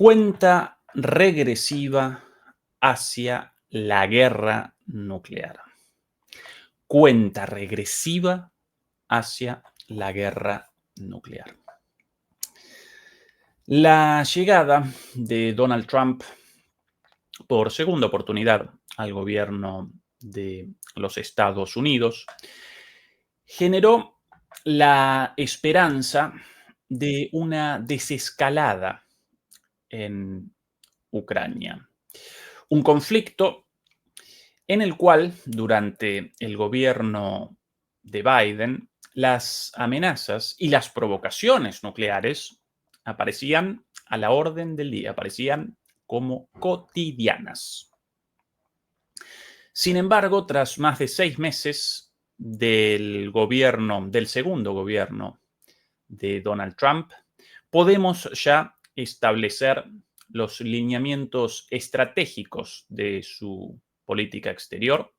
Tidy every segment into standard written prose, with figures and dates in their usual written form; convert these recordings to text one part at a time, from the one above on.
Cuenta regresiva hacia la guerra nuclear. Cuenta regresiva hacia la guerra nuclear. La llegada de Donald Trump por segunda oportunidad al gobierno de los Estados Unidos generó la esperanza de una desescalada en Ucrania. Un conflicto en el cual, durante el gobierno de Biden, las amenazas y las provocaciones nucleares aparecían a la orden del día, aparecían como cotidianas. Sin embargo, tras más de 6 meses del segundo gobierno de Donald Trump, podemos ya establecer los lineamientos estratégicos de su política exterior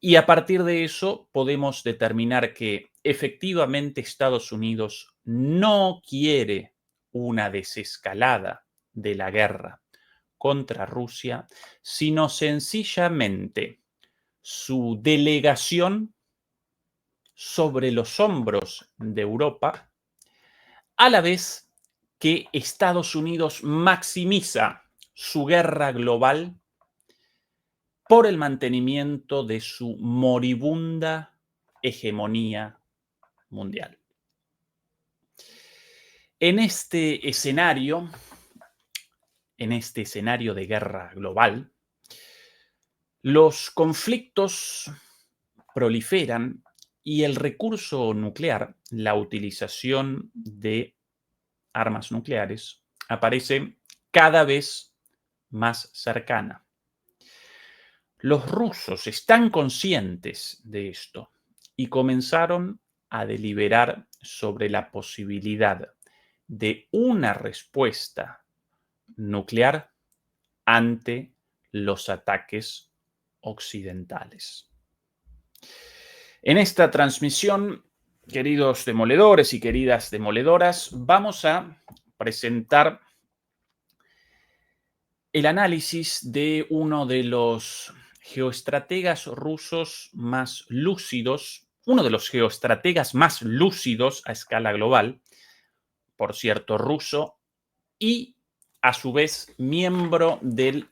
y a partir de eso podemos determinar que efectivamente Estados Unidos no quiere una desescalada de la guerra contra Rusia, sino sencillamente su delegación sobre los hombros de Europa, a la vez que Estados Unidos maximiza su guerra global por el mantenimiento de su moribunda hegemonía mundial. En este escenario de guerra global, los conflictos proliferan y el recurso nuclear, la utilización de armas nucleares, aparece cada vez más cercana. Los rusos están conscientes de esto y comenzaron a deliberar sobre la posibilidad de una respuesta nuclear ante los ataques occidentales. En esta transmisión, queridos demoledores y queridas demoledoras, vamos a presentar el análisis de uno de los geoestrategas rusos más lúcidos, uno de los geoestrategas más lúcidos a escala global, por cierto, ruso, y a su vez miembro del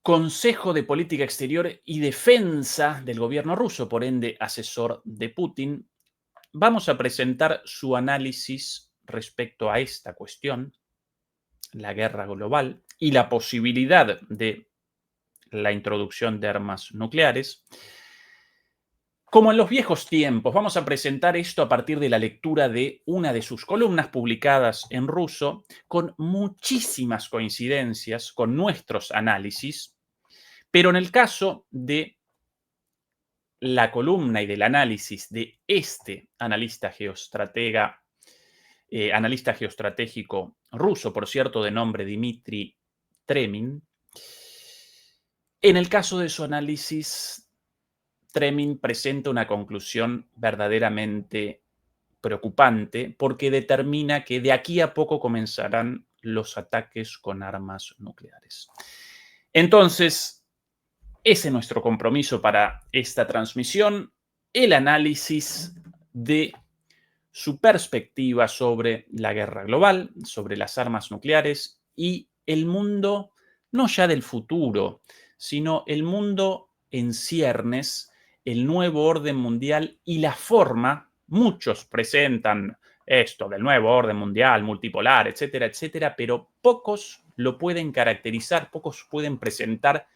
Consejo de Política Exterior y Defensa del gobierno ruso, por ende asesor de Putin. Vamos a presentar su análisis respecto a esta cuestión, la guerra global y la posibilidad de la introducción de armas nucleares. Como en los viejos tiempos, vamos a presentar esto a partir de la lectura de una de sus columnas publicadas en ruso, con muchísimas coincidencias con nuestros análisis, pero en el caso de la columna y del análisis de este analista geoestratégico ruso, por cierto, de nombre Dmitry Tremin, en el caso de su análisis, Tremin presenta una conclusión verdaderamente preocupante porque determina que de aquí a poco comenzarán los ataques con armas nucleares. Entonces, ese es nuestro compromiso para esta transmisión, el análisis de su perspectiva sobre la guerra global, sobre las armas nucleares y el mundo, no ya del futuro, sino el mundo en ciernes, el nuevo orden mundial y la forma. Muchos presentan esto del nuevo orden mundial, multipolar, etcétera, etcétera, pero pocos lo pueden caracterizar, pocos pueden presentar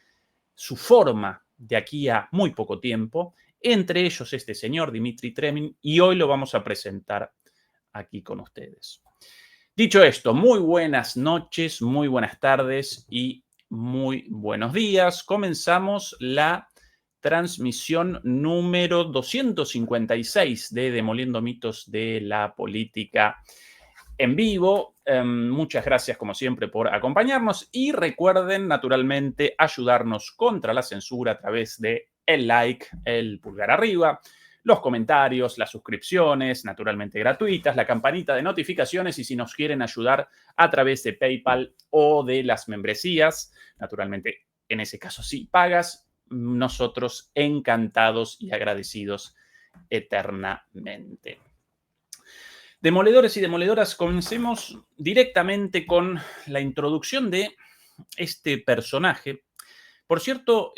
su forma de aquí a muy poco tiempo, entre ellos este señor Dmitry Tremin, y hoy lo vamos a presentar aquí con ustedes. Dicho esto, muy buenas noches, muy buenas tardes y muy buenos días. Comenzamos la transmisión número 256 de Demoliendo Mitos de la Política en vivo. Muchas gracias, como siempre, por acompañarnos y recuerden, naturalmente, ayudarnos contra la censura a través de el like, el pulgar arriba, los comentarios, las suscripciones, naturalmente gratuitas, la campanita de notificaciones y si nos quieren ayudar a través de PayPal o de las membresías, naturalmente en ese caso sí pagas, nosotros encantados y agradecidos eternamente. Demoledores y demoledoras, comencemos directamente con la introducción de este personaje. Por cierto,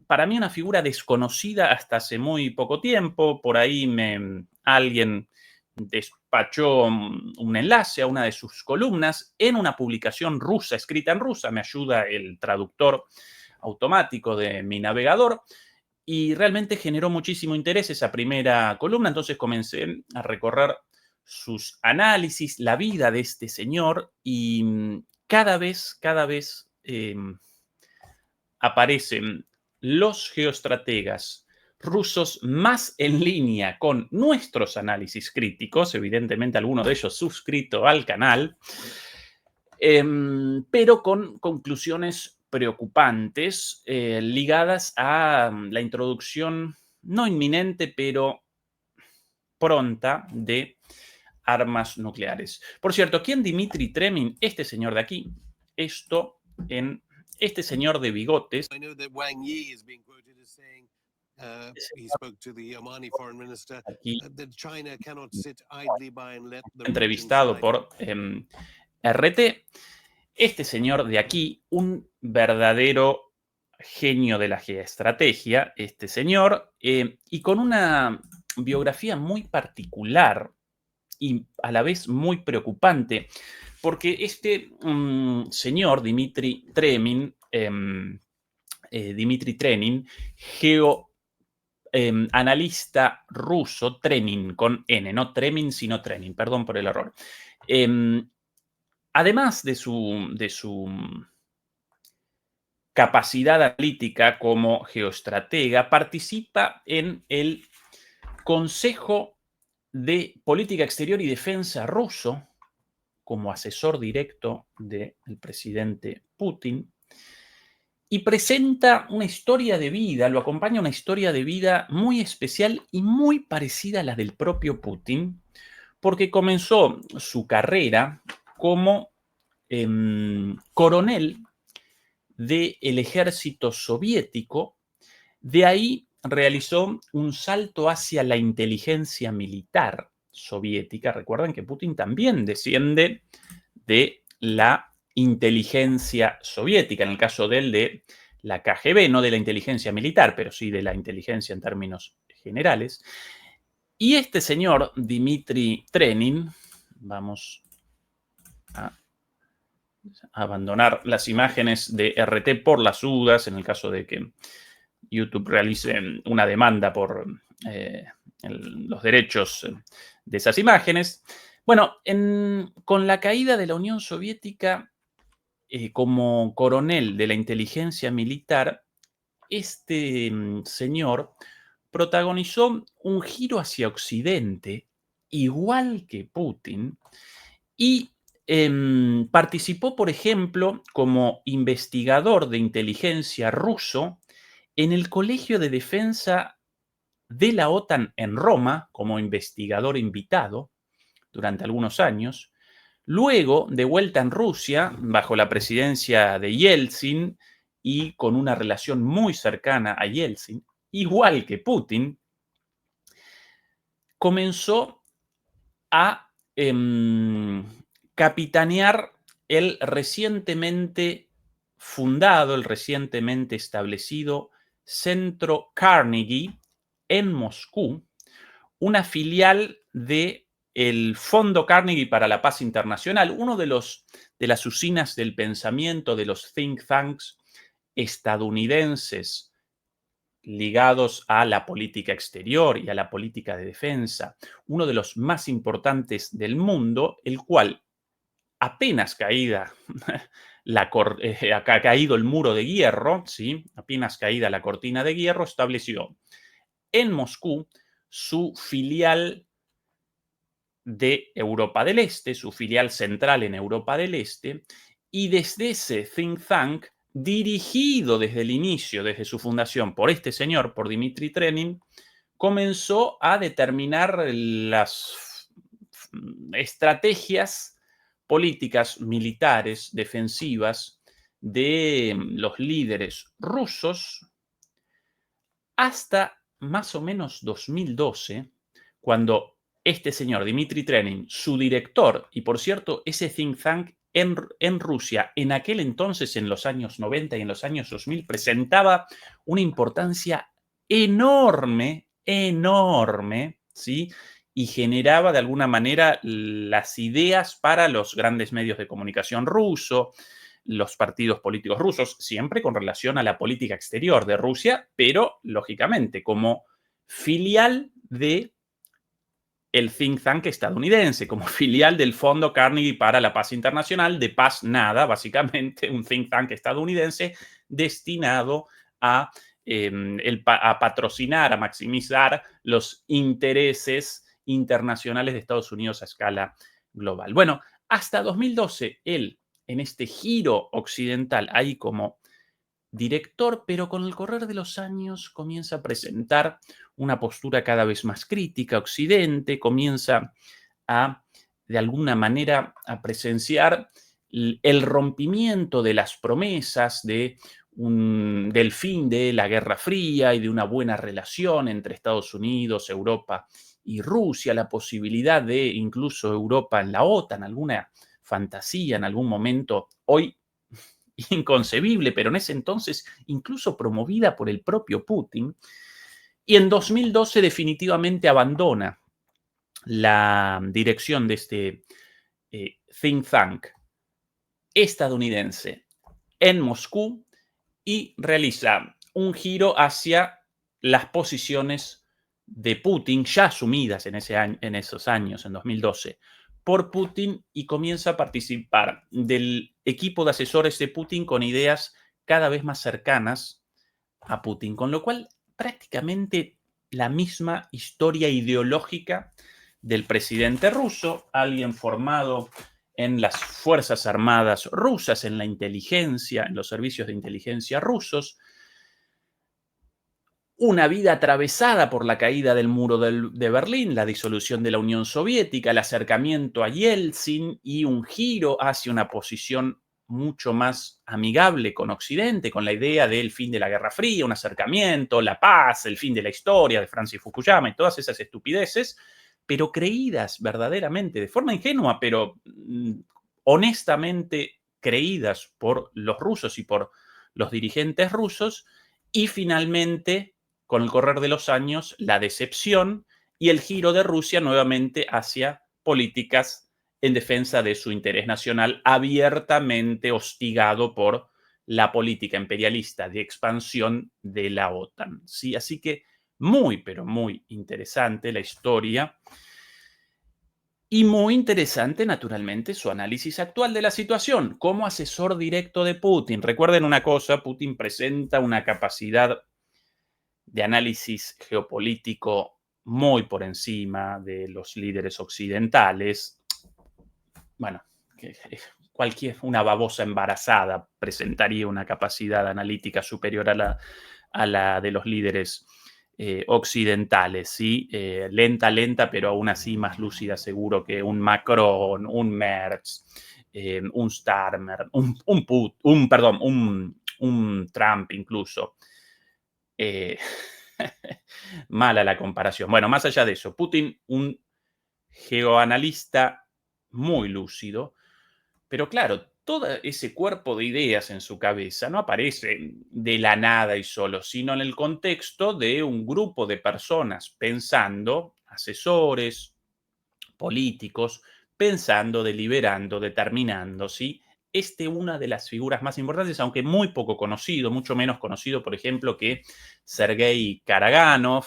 para mí una figura desconocida hasta hace muy poco tiempo. Por ahí alguien despachó un enlace a una de sus columnas en una publicación rusa, escrita en rusa. Me ayuda el traductor automático de mi navegador. Y realmente generó muchísimo interés esa primera columna. Entonces comencé a recorrer sus análisis, la vida de este señor y cada vez aparecen los geoestrategas rusos más en línea con nuestros análisis críticos, evidentemente alguno de ellos suscrito al canal, pero con conclusiones preocupantes ligadas a la introducción no inminente, pero pronta de armas nucleares. Por cierto, ¿quién Dmitry Tremin? Este señor de aquí. Esto en este señor de bigotes. Aquí entrevistado por RT. Este señor de aquí, un verdadero genio de la geoestrategia, este señor, y con una biografía muy particular y a la vez muy preocupante, porque este señor, Dmitry Tremin, analista ruso, Trenin, con N, no Tremin, sino Trenin, perdón por el error. Además de su capacidad analítica como geoestratega, participa en el Consejo de Política Exterior y Defensa ruso como asesor directo del presidente Putin y presenta una historia de vida, lo acompaña una historia de vida muy especial y muy parecida a la del propio Putin, porque comenzó su carrera como coronel del ejército soviético. De ahí realizó un salto hacia la inteligencia militar soviética. Recuerden que Putin también desciende de la inteligencia soviética, en el caso de la KGB, no de la inteligencia militar, pero sí de la inteligencia en términos generales. Y este señor, Dmitry Trenin, vamos a abandonar las imágenes de RT por las dudas, en el caso de que YouTube realice una demanda por los derechos de esas imágenes. Bueno, con la caída de la Unión Soviética, como coronel de la inteligencia militar, este señor protagonizó un giro hacia Occidente, igual que Putin, y participó, por ejemplo, como investigador de inteligencia ruso en el Colegio de Defensa de la OTAN en Roma, como investigador invitado durante algunos años. Luego, de vuelta en Rusia, bajo la presidencia de Yeltsin y con una relación muy cercana a Yeltsin, igual que Putin, comenzó a capitanear el recientemente fundado, el recientemente establecido Centro Carnegie en Moscú, una filial del Fondo Carnegie para la Paz Internacional, uno de las usinas del pensamiento de los think tanks estadounidenses ligados a la política exterior y a la política de defensa, uno de los más importantes del mundo, el cual apenas ha caído el muro de hierro, ¿sí? Apenas caída la cortina de hierro, estableció en Moscú su filial de Europa del Este, su filial central en Europa del Este, y desde ese think tank, dirigido desde el inicio, desde su fundación, por este señor, por Dmitry Trenin, comenzó a determinar las estrategias políticas militares defensivas de los líderes rusos hasta más o menos 2012, cuando este señor, Dmitry Trenin, su director, y por cierto, ese think tank en Rusia, en aquel entonces, en los años 90 y en los años 2000, presentaba una importancia enorme, enorme, ¿sí? Y generaba de alguna manera las ideas para los grandes medios de comunicación rusos, los partidos políticos rusos, siempre con relación a la política exterior de Rusia, pero lógicamente como filial de el think tank estadounidense, como filial del Fondo Carnegie para la Paz Internacional, de paz nada, básicamente un think tank estadounidense destinado a, a patrocinar, a maximizar los intereses internacionales de Estados Unidos a escala global. Bueno, hasta 2012, él, en este giro occidental, ahí como director, pero con el correr de los años comienza a presentar una postura cada vez más crítica a Occidente, comienza a, de alguna manera, a presenciar el rompimiento de las promesas del fin de la Guerra Fría y de una buena relación entre Estados Unidos, Europa y Rusia, la posibilidad de incluso Europa en la OTAN, alguna fantasía en algún momento, hoy inconcebible, pero en ese entonces incluso promovida por el propio Putin. Y en 2012 definitivamente abandona la dirección de este think tank estadounidense en Moscú y realiza un giro hacia las posiciones de Putin, ya asumidas en esos años, en 2012, por Putin, y comienza a participar del equipo de asesores de Putin con ideas cada vez más cercanas a Putin, con lo cual prácticamente la misma historia ideológica del presidente ruso, alguien formado en las Fuerzas Armadas rusas, en la inteligencia, en los servicios de inteligencia rusos, una vida atravesada por la caída del muro de Berlín, la disolución de la Unión Soviética, el acercamiento a Yeltsin y un giro hacia una posición mucho más amigable con Occidente, con la idea del fin de la Guerra Fría, un acercamiento, la paz, el fin de la historia de Francis Fukuyama y todas esas estupideces, pero creídas verdaderamente, de forma ingenua, pero honestamente creídas por los rusos y por los dirigentes rusos, y finalmente, con el correr de los años, la decepción y el giro de Rusia nuevamente hacia políticas en defensa de su interés nacional, abiertamente hostigado por la política imperialista de expansión de la OTAN. ¿Sí? Así que muy, pero muy interesante la historia y muy interesante, naturalmente, su análisis actual de la situación como asesor directo de Putin. Recuerden una cosa, Putin presenta una capacidad de análisis geopolítico muy por encima de los líderes occidentales. Bueno, una babosa embarazada presentaría una capacidad analítica superior a la de los líderes occidentales, ¿sí? Lenta, lenta, pero aún así más lúcida seguro que un Macron, un Merz, un Starmer, un Trump incluso. Mala la comparación. Bueno, más allá de eso, Putin, un geoanalista muy lúcido, pero claro, todo ese cuerpo de ideas en su cabeza no aparece de la nada y solo, sino en el contexto de un grupo de personas pensando, asesores, políticos, pensando, deliberando, determinando, ¿sí? Una de las figuras más importantes, aunque muy poco conocido, mucho menos conocido, por ejemplo, que Sergei Karaganov,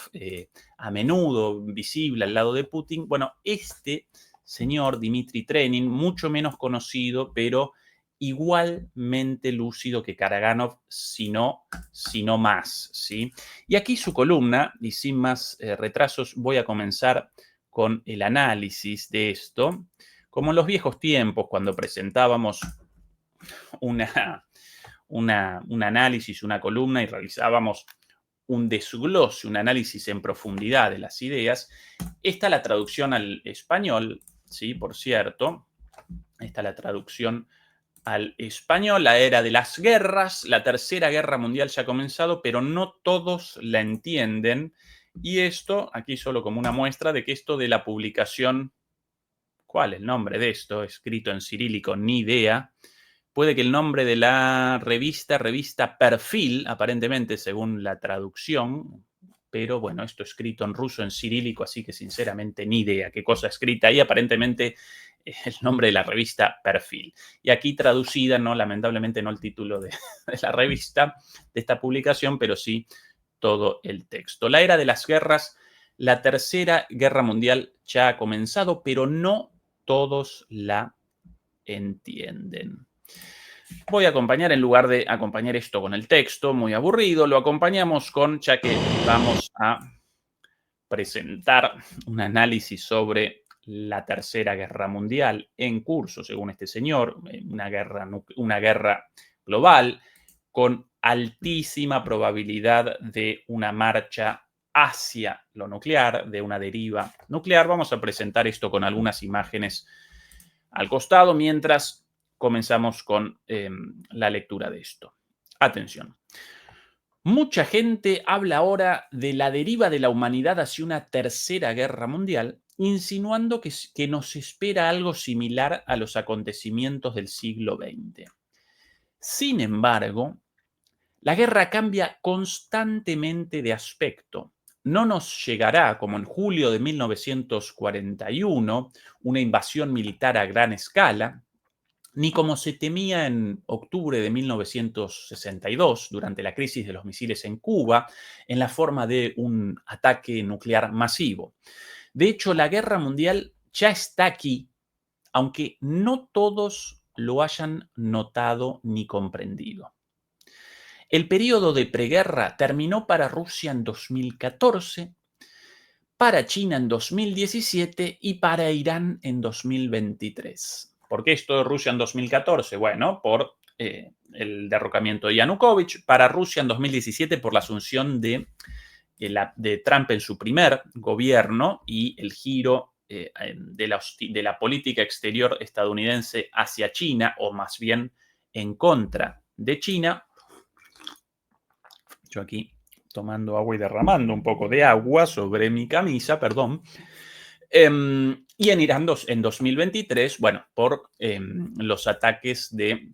a menudo visible al lado de Putin. Bueno, este señor Dmitry Trenin, mucho menos conocido, pero igualmente lúcido que Karaganov, si no más, ¿sí? Y aquí su columna, y sin más retrasos, voy a comenzar con el análisis de esto, como en los viejos tiempos, cuando presentábamos un análisis, una columna y realizábamos un desglose, un análisis en profundidad de las ideas. Está la traducción al español, sí, por cierto. Está la traducción al español, la era de las guerras, la Tercera Guerra Mundial ya ha comenzado, pero no todos la entienden. Y esto, aquí solo como una muestra de que esto de la publicación, ¿cuál es el nombre de esto? Escrito en cirílico, ni idea. Puede que el nombre de la revista Perfil, aparentemente, según la traducción, pero bueno, esto escrito en ruso, en cirílico, así que sinceramente ni idea qué cosa escrita ahí, aparentemente el nombre de la revista Perfil. Y aquí traducida, no, lamentablemente no el título de la revista, de esta publicación, pero sí todo el texto. La era de las guerras, la Tercera Guerra Mundial ya ha comenzado, pero no todos la entienden. Voy a acompañar, en lugar de acompañar esto con el texto, muy aburrido, lo acompañamos con, ya que vamos a presentar un análisis sobre la Tercera Guerra Mundial en curso, según este señor, una guerra global con altísima probabilidad de una marcha hacia lo nuclear, de una deriva nuclear. Vamos a presentar esto con algunas imágenes al costado mientras comenzamos con la lectura de esto. Atención. Mucha gente habla ahora de la deriva de la humanidad hacia una tercera guerra mundial, insinuando que nos espera algo similar a los acontecimientos del siglo XX. Sin embargo, la guerra cambia constantemente de aspecto. No nos llegará, como en julio de 1941, una invasión militar a gran escala, ni como se temía en octubre de 1962, durante la crisis de los misiles en Cuba, en la forma de un ataque nuclear masivo. De hecho, la guerra mundial ya está aquí, aunque no todos lo hayan notado ni comprendido. El periodo de preguerra terminó para Rusia en 2014, para China en 2017 y para Irán en 2023. ¿Por qué esto de Rusia en 2014? Bueno, por el derrocamiento de Yanukovych. Para Rusia en 2017 por la asunción de Trump en su primer gobierno y el giro de la política exterior estadounidense hacia China, o más bien en contra de China. Yo aquí tomando agua y derramando un poco de agua sobre mi camisa, perdón. Y en Irán en 2023, bueno, por los ataques de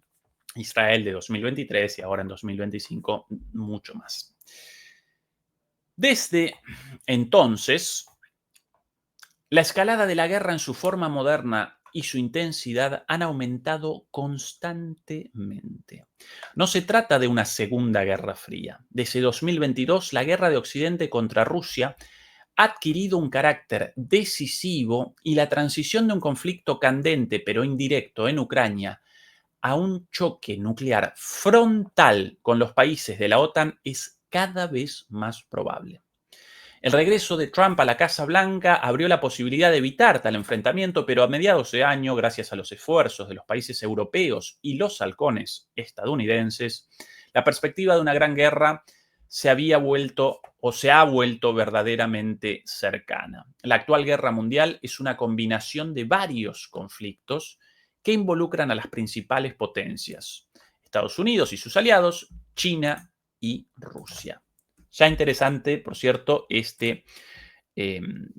Israel de 2023 y ahora en 2025, mucho más. Desde entonces, la escalada de la guerra en su forma moderna y su intensidad han aumentado constantemente. No se trata de una segunda guerra fría. Desde 2022, la guerra de Occidente contra Rusia ha adquirido un carácter decisivo y la transición de un conflicto candente pero indirecto en Ucrania a un choque nuclear frontal con los países de la OTAN es cada vez más probable. El regreso de Trump a la Casa Blanca abrió la posibilidad de evitar tal enfrentamiento, pero a mediados de año, gracias a los esfuerzos de los países europeos y los halcones estadounidenses, la perspectiva de una gran guerra se ha vuelto verdaderamente cercana. La actual guerra mundial es una combinación de varios conflictos que involucran a las principales potencias: Estados Unidos y sus aliados, China y Rusia. Ya interesante, por cierto, este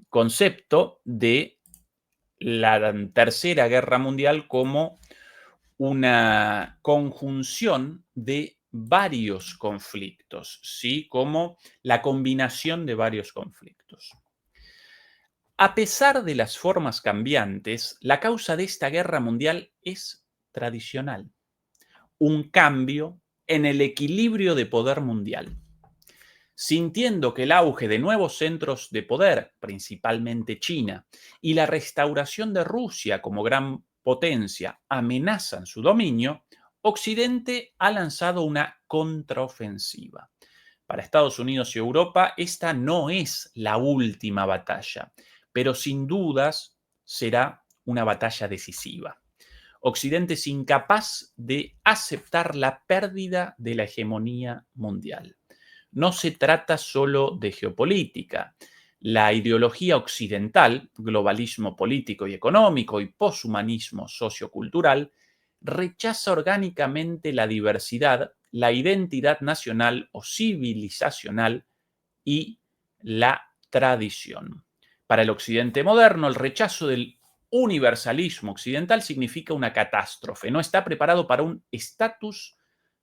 concepto de la Tercera Guerra Mundial como una conjunción de varios conflictos, ¿sí? Como la combinación de varios conflictos. A pesar de las formas cambiantes, la causa de esta guerra mundial es tradicional: un cambio en el equilibrio de poder mundial. Sintiendo que el auge de nuevos centros de poder, principalmente China, y la restauración de Rusia como gran potencia amenazan su dominio, Occidente ha lanzado una contraofensiva. Para Estados Unidos y Europa, esta no es la última batalla, pero sin dudas será una batalla decisiva. Occidente es incapaz de aceptar la pérdida de la hegemonía mundial. no se trata solo de geopolítica. La ideología occidental, globalismo político y económico y poshumanismo sociocultural, rechaza orgánicamente la diversidad, la identidad nacional o civilizacional y la tradición. Para el occidente moderno, el rechazo del universalismo occidental significa una catástrofe. No está preparado para un estatus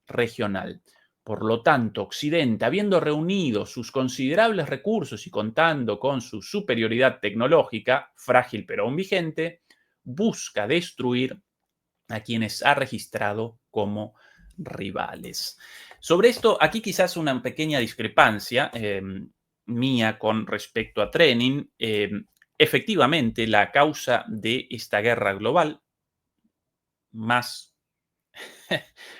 regional. Por lo tanto, Occidente, habiendo reunido sus considerables recursos y contando con su superioridad tecnológica, frágil pero aún vigente, busca destruir a quienes ha registrado como rivales. Sobre esto, aquí quizás una pequeña discrepancia mía con respecto a Trenin. Efectivamente, la causa de esta guerra global, más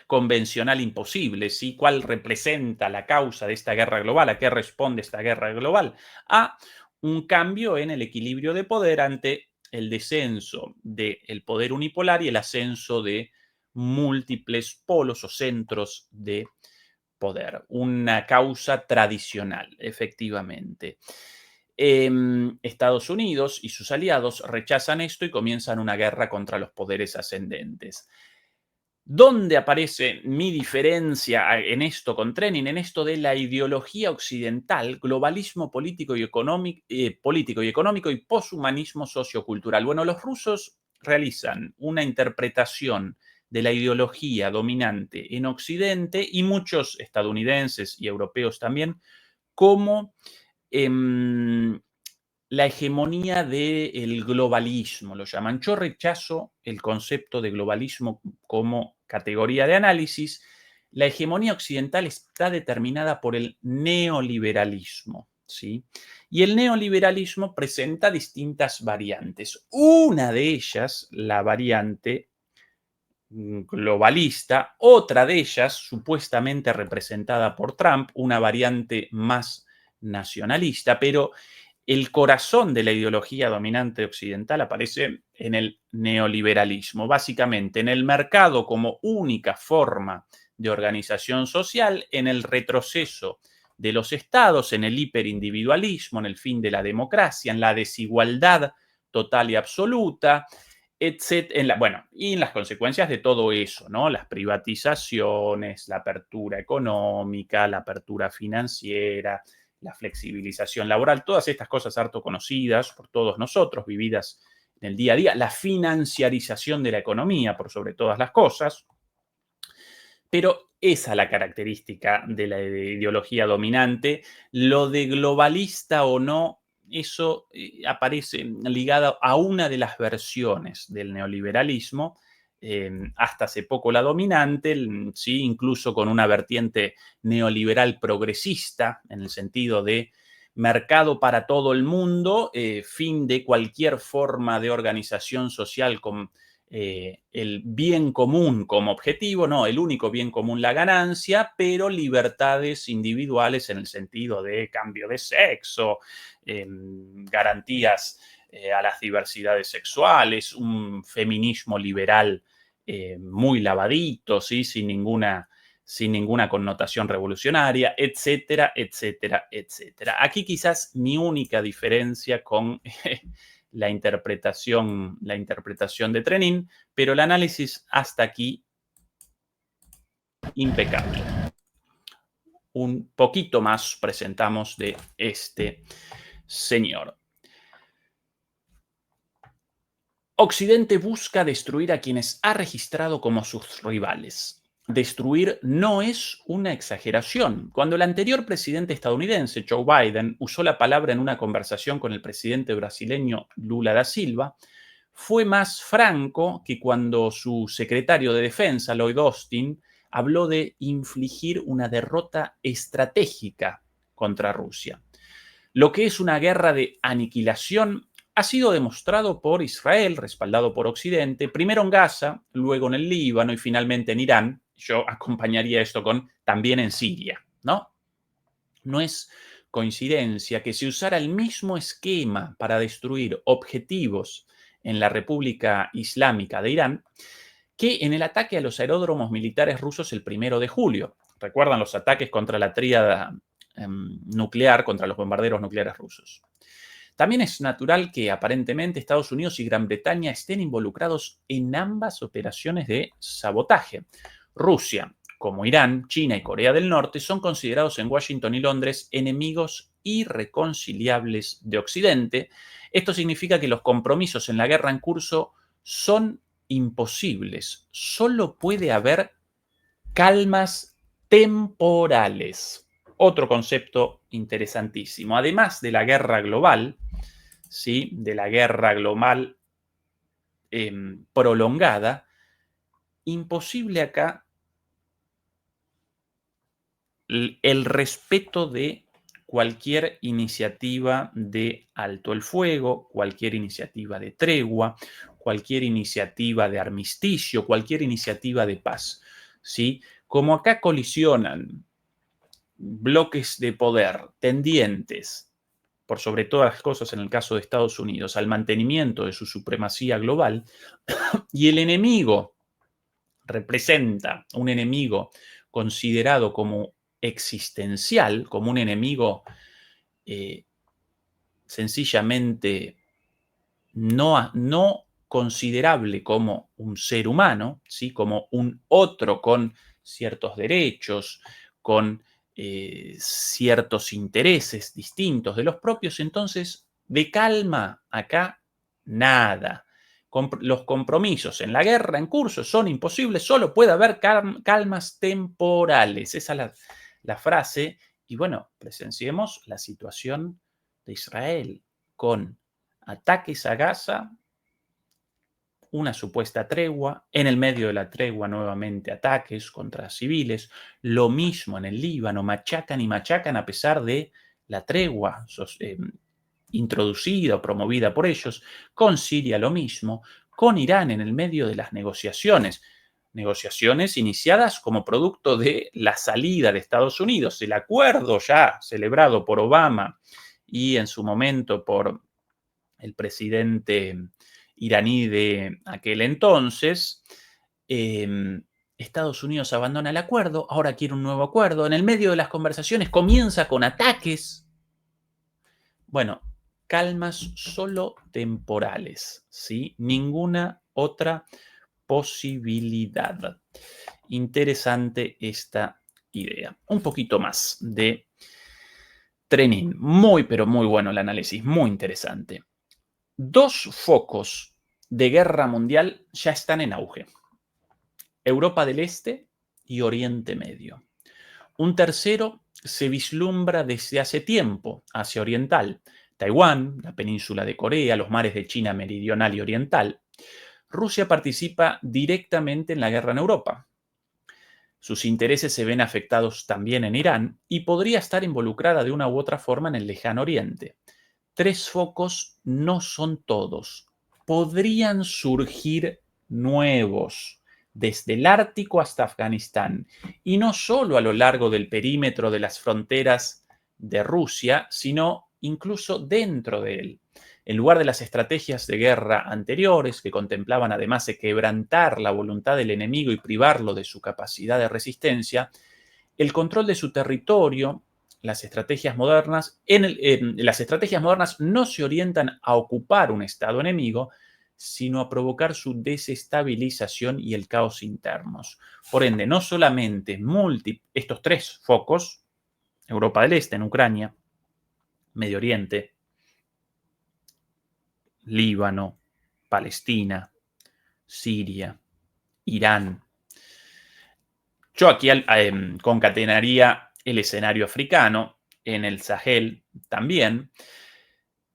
convencional imposible, ¿sí? ¿Cuál representa la causa de esta guerra global? ¿A qué responde esta guerra global? A un cambio en el equilibrio de poder ante el descenso del poder unipolar y el ascenso de múltiples polos o centros de poder. Una causa tradicional, efectivamente. Estados Unidos y sus aliados rechazan esto y comienzan una guerra contra los poderes ascendentes. ¿Dónde aparece mi diferencia en esto con Trenin? En esto de la ideología occidental, globalismo político y económico y poshumanismo sociocultural. Bueno, los rusos realizan una interpretación de la ideología dominante en Occidente y muchos estadounidenses y europeos también como la hegemonía del globalismo, lo llaman. Yo rechazo el concepto de globalismo como categoría de análisis. La hegemonía occidental está determinada por el neoliberalismo, ¿sí? Y el neoliberalismo presenta distintas variantes. Una de ellas, la variante globalista, otra de ellas, supuestamente representada por Trump, una variante más nacionalista, pero el corazón de la ideología dominante occidental aparece en el neoliberalismo, básicamente en el mercado como única forma de organización social, en el retroceso de los estados, en el hiperindividualismo, en el fin de la democracia, en la desigualdad total y absoluta, etc. Bueno, y en las consecuencias de todo eso, ¿no? Las privatizaciones, la apertura económica, la apertura financiera, la flexibilización laboral, todas estas cosas harto conocidas por todos nosotros, vividas en el día a día, la financiarización de la economía por sobre todas las cosas, pero esa es la característica de la ideología dominante. Lo de globalista o no, eso aparece ligado a una de las versiones del neoliberalismo, hasta hace poco la dominante, sí, incluso con una vertiente neoliberal progresista, en el sentido de mercado para todo el mundo, fin de cualquier forma de organización social con el bien común como objetivo, no, el único bien común la ganancia, pero libertades individuales en el sentido de cambio de sexo, garantías a las diversidades sexuales, un feminismo liberal muy lavadito, ¿sí? Sin ninguna connotación revolucionaria, etcétera, etcétera, etcétera. Aquí quizás mi única diferencia con la interpretación de Trenin, pero el análisis hasta aquí impecable. Un poquito más presentamos de este señor. Occidente busca destruir a quienes ha registrado como sus rivales. Destruir no es una exageración. Cuando el anterior presidente estadounidense, Joe Biden, usó la palabra en una conversación con el presidente brasileño Lula da Silva, fue más franco que cuando su secretario de Defensa, Lloyd Austin, habló de infligir una derrota estratégica contra Rusia. Lo que es una guerra de aniquilación ha sido demostrado por Israel, respaldado por Occidente, primero en Gaza, luego en el Líbano y finalmente en Irán. Yo acompañaría esto con también en Siria, ¿no? No es coincidencia que se usara el mismo esquema para destruir objetivos en la República Islámica de Irán que en el ataque a los aeródromos militares rusos el 1 de julio. ¿Recuerdan los ataques contra la tríada nuclear contra los bombarderos nucleares rusos. También es natural que aparentemente Estados Unidos y Gran Bretaña estén involucrados en ambas operaciones de sabotaje. Rusia, como Irán, China y Corea del Norte, son considerados en Washington y Londres enemigos irreconciliables de Occidente. Esto significa que los compromisos en la guerra en curso son imposibles. Solo puede haber calmas temporales. Otro concepto interesantísimo. Además de la guerra global, ¿sí? De la guerra global prolongada, imposible acá el respeto de cualquier iniciativa de alto el fuego, cualquier iniciativa de tregua, cualquier iniciativa de armisticio, cualquier iniciativa de paz, ¿sí? Como acá colisionan bloques de poder tendientes, por sobre todas las cosas en el caso de Estados Unidos, al mantenimiento de su supremacía global, y el enemigo representa un enemigo considerado como existencial, como un enemigo sencillamente no considerable como un ser humano, ¿sí? Como un otro con ciertos derechos, con ciertos intereses distintos de los propios, entonces de calma acá nada. Los compromisos en la guerra en curso son imposibles, solo puede haber calmas temporales. Esa es la frase. Y bueno, presenciemos la situación de Israel con ataques a Gaza, una supuesta tregua, en el medio de la tregua nuevamente ataques contra civiles, lo mismo en el Líbano, machacan y machacan a pesar de la tregua introducida o promovida por ellos, con Siria lo mismo, con Irán en el medio de las negociaciones iniciadas como producto de la salida de Estados Unidos, el acuerdo ya celebrado por Obama y en su momento por el presidente iraní de aquel entonces. Estados Unidos abandona el acuerdo, ahora quiere un nuevo acuerdo. En el medio de las conversaciones comienza con ataques. Bueno, calmas solo temporales, ¿sí? Ninguna otra posibilidad. Interesante esta idea. Un poquito más de Trenin. Muy, pero muy bueno el análisis, muy interesante. Dos focos de guerra mundial ya están en auge: Europa del Este y Oriente Medio. Un tercero se vislumbra desde hace tiempo, Asia Oriental, Taiwán, la península de Corea, los mares de China meridional y oriental. Rusia participa directamente en la guerra en Europa. Sus intereses se ven afectados también en Irán y podría estar involucrada de una u otra forma en el lejano Oriente. Tres focos no son todos. Podrían surgir nuevos, desde el Ártico hasta Afganistán, y no solo a lo largo del perímetro de las fronteras de Rusia, sino incluso dentro de él. En lugar de las estrategias de guerra anteriores, que contemplaban además de quebrantar la voluntad del enemigo y privarlo de su capacidad de resistencia, el control de su territorio, las estrategias modernas no se orientan a ocupar un estado enemigo, sino a provocar su desestabilización y el caos internos. Por ende, no solamente estos tres focos, Europa del Este en Ucrania, Medio Oriente, Líbano, Palestina, Siria, Irán. Yo aquí concatenaría el escenario africano, en el Sahel también,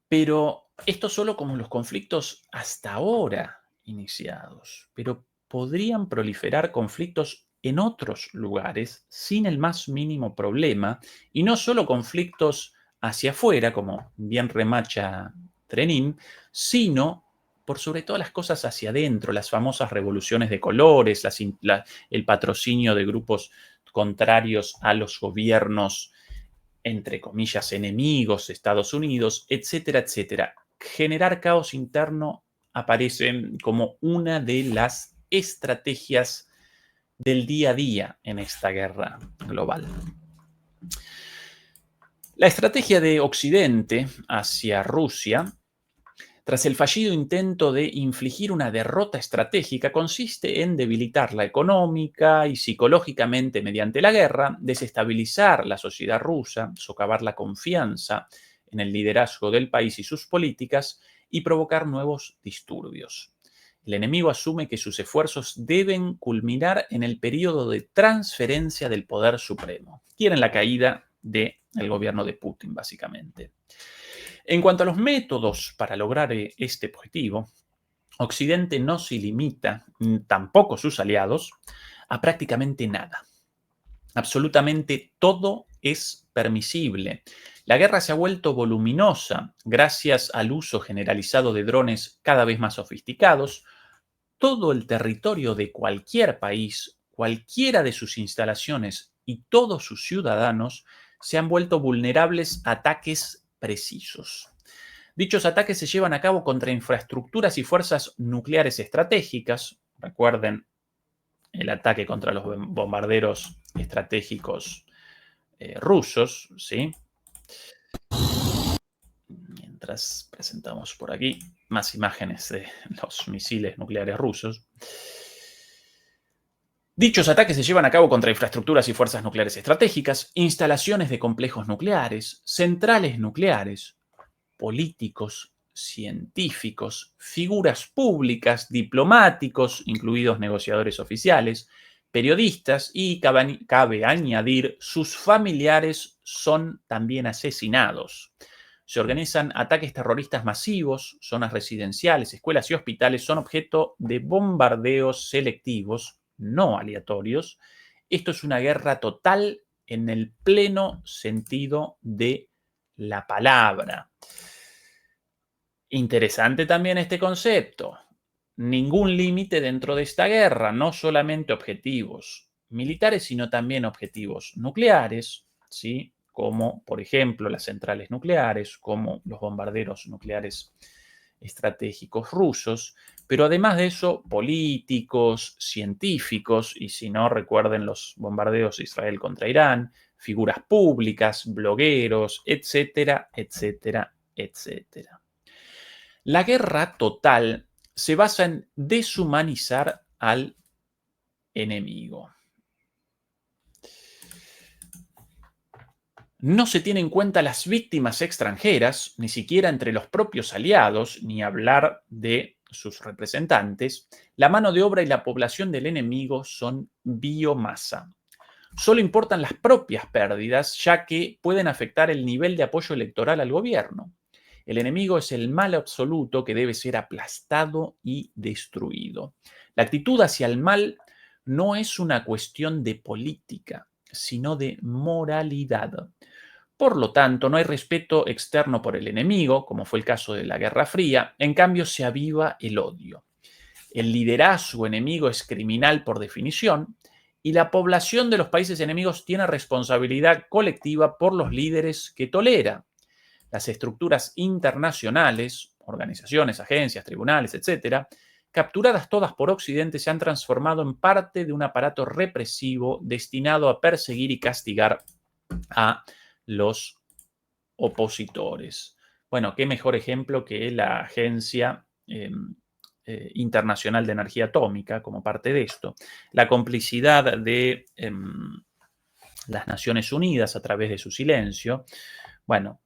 pero esto solo como los conflictos hasta ahora iniciados, pero podrían proliferar conflictos en otros lugares sin el más mínimo problema, y no solo conflictos hacia afuera, como bien remacha Trenin, sino por sobre todas las cosas hacia adentro, las famosas revoluciones de colores, el patrocinio de grupos contrarios a los gobiernos, entre comillas, enemigos de Estados Unidos, etcétera, etcétera. Generar caos interno aparece como una de las estrategias del día a día en esta guerra global. La estrategia de Occidente hacia Rusia, tras el fallido intento de infligir una derrota estratégica, consiste en debilitarla económica y psicológicamente mediante la guerra, desestabilizar la sociedad rusa, socavar la confianza en el liderazgo del país y sus políticas y provocar nuevos disturbios. El enemigo asume que sus esfuerzos deben culminar en el periodo de transferencia del poder supremo. Quieren la caída del gobierno de Putin, básicamente. En cuanto a los métodos para lograr este objetivo, Occidente no se limita, tampoco sus aliados, a prácticamente nada. Absolutamente todo es permisible. La guerra se ha vuelto voluminosa gracias al uso generalizado de drones cada vez más sofisticados. Todo el territorio de cualquier país, cualquiera de sus instalaciones y todos sus ciudadanos se han vuelto vulnerables a ataques precisos. Dichos ataques se llevan a cabo contra infraestructuras y fuerzas nucleares estratégicas. Recuerden el ataque contra los bombarderos estratégicos rusos, ¿sí? Mientras presentamos por aquí más imágenes de los misiles nucleares rusos. Dichos ataques se llevan a cabo contra infraestructuras y fuerzas nucleares estratégicas, instalaciones de complejos nucleares, centrales nucleares, políticos, científicos, figuras públicas, diplomáticos, incluidos negociadores oficiales, periodistas y, cabe añadir, sus familiares son también asesinados. Se organizan ataques terroristas masivos, zonas residenciales, escuelas y hospitales son objeto de bombardeos selectivos, no aleatorios. Esto es una guerra total en el pleno sentido de la palabra. Interesante también este concepto. Ningún límite dentro de esta guerra, no solamente objetivos militares, sino también objetivos nucleares, ¿sí? Como por ejemplo las centrales nucleares, como los bombarderos nucleares estratégicos rusos, pero además de eso, políticos, científicos, y si no, recuerden los bombardeos de Israel contra Irán, figuras públicas, blogueros, etcétera, etcétera, etcétera. La guerra total se basa en deshumanizar al enemigo. No se tienen en cuenta las víctimas extranjeras, ni siquiera entre los propios aliados, ni hablar de sus representantes. La mano de obra y la población del enemigo son biomasa. Solo importan las propias pérdidas, ya que pueden afectar el nivel de apoyo electoral al gobierno. El enemigo es el mal absoluto que debe ser aplastado y destruido. La actitud hacia el mal no es una cuestión de política, sino de moralidad. Por lo tanto, no hay respeto externo por el enemigo, como fue el caso de la Guerra Fría, en cambio se aviva el odio. El liderazgo enemigo es criminal por definición y la población de los países enemigos tiene responsabilidad colectiva por los líderes que tolera. Las estructuras internacionales, organizaciones, agencias, tribunales, etcétera, capturadas todas por Occidente, se han transformado en parte de un aparato represivo destinado a perseguir y castigar a los opositores. Bueno, qué mejor ejemplo que la Agencia Internacional de Energía Atómica como parte de esto. La complicidad de las Naciones Unidas a través de su silencio. Bueno,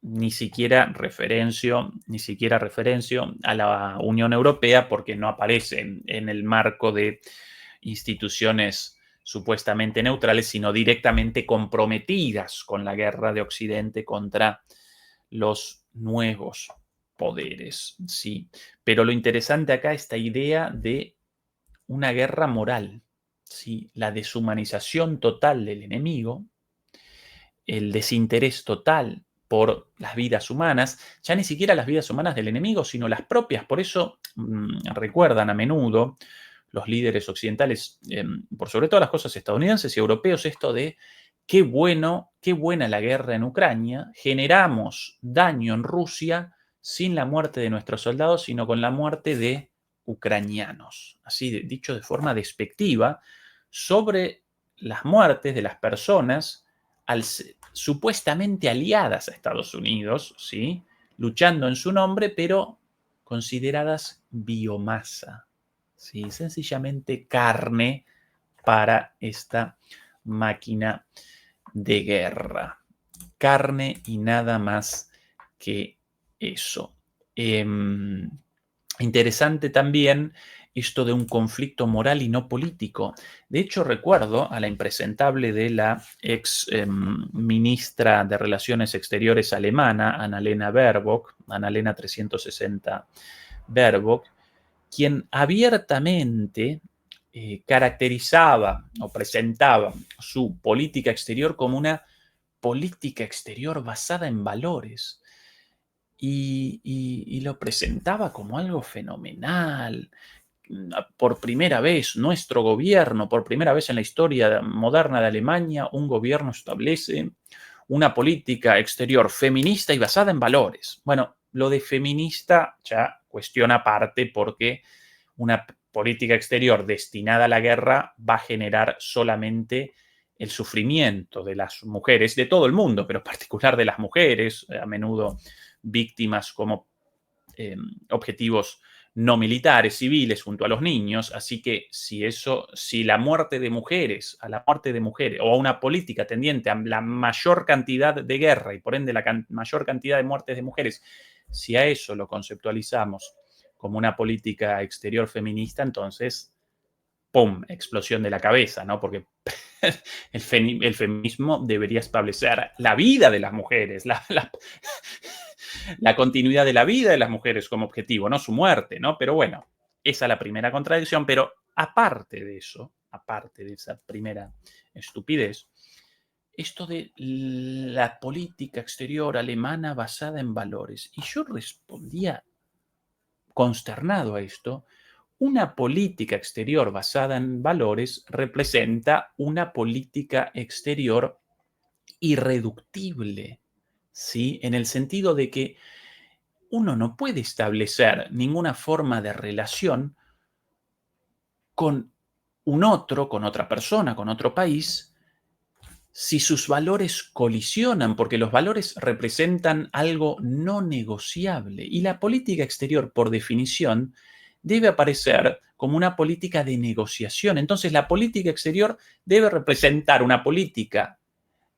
ni siquiera referencio a la Unión Europea porque no aparece en el marco de instituciones supuestamente neutrales, sino directamente comprometidas con la guerra de Occidente contra los nuevos poderes, sí. Pero lo interesante acá es esta idea de una guerra moral, sí, la deshumanización total del enemigo, el desinterés total por las vidas humanas, ya ni siquiera las vidas humanas del enemigo, sino las propias. Por eso recuerdan a menudo los líderes occidentales, por sobre todas las cosas estadounidenses y europeos, esto de qué bueno, qué buena la guerra en Ucrania, generamos daño en Rusia sin la muerte de nuestros soldados, sino con la muerte de ucranianos. Así dicho de forma despectiva, sobre las muertes de las personas supuestamente aliadas a Estados Unidos, ¿sí? Luchando en su nombre, pero consideradas biomasa, ¿sí? Sencillamente carne para esta máquina de guerra. Carne y nada más que eso. Interesante también esto de un conflicto moral y no político. De hecho, recuerdo a la impresentable de la ex ministra de Relaciones Exteriores alemana, Annalena Baerbock, Annalena 360 Baerbock, quien abiertamente caracterizaba o presentaba su política exterior como una política exterior basada en valores y lo presentaba como algo fenomenal. Por primera vez, nuestro gobierno, por primera vez en la historia moderna de Alemania, un gobierno establece una política exterior feminista y basada en valores. Bueno, lo de feminista ya cuestión aparte porque una política exterior destinada a la guerra va a generar solamente el sufrimiento de las mujeres, de todo el mundo, pero en particular de las mujeres, a menudo víctimas como objetivos no militares, civiles, junto a los niños. Así que si la muerte de mujeres, a la muerte de mujeres, o a una política tendiente a la mayor cantidad de guerra y por ende la mayor cantidad de muertes de mujeres, si a eso lo conceptualizamos como una política exterior feminista, entonces, ¡pum!, explosión de la cabeza, ¿no? Porque el feminismo debería establecer la vida de las mujeres, la continuidad de la vida de las mujeres como objetivo, no su muerte, ¿no? Pero bueno, esa es la primera contradicción, pero aparte de eso, aparte de esa primera estupidez, esto de la política exterior alemana basada en valores. Y yo respondía consternado a esto. Una política exterior basada en valores representa una política exterior irreductible, ¿sí? En el sentido de que uno no puede establecer ninguna forma de relación con un otro, con otra persona, con otro país, si sus valores colisionan, porque los valores representan algo no negociable. Y la política exterior, por definición, debe aparecer como una política de negociación. Entonces, la política exterior debe representar una política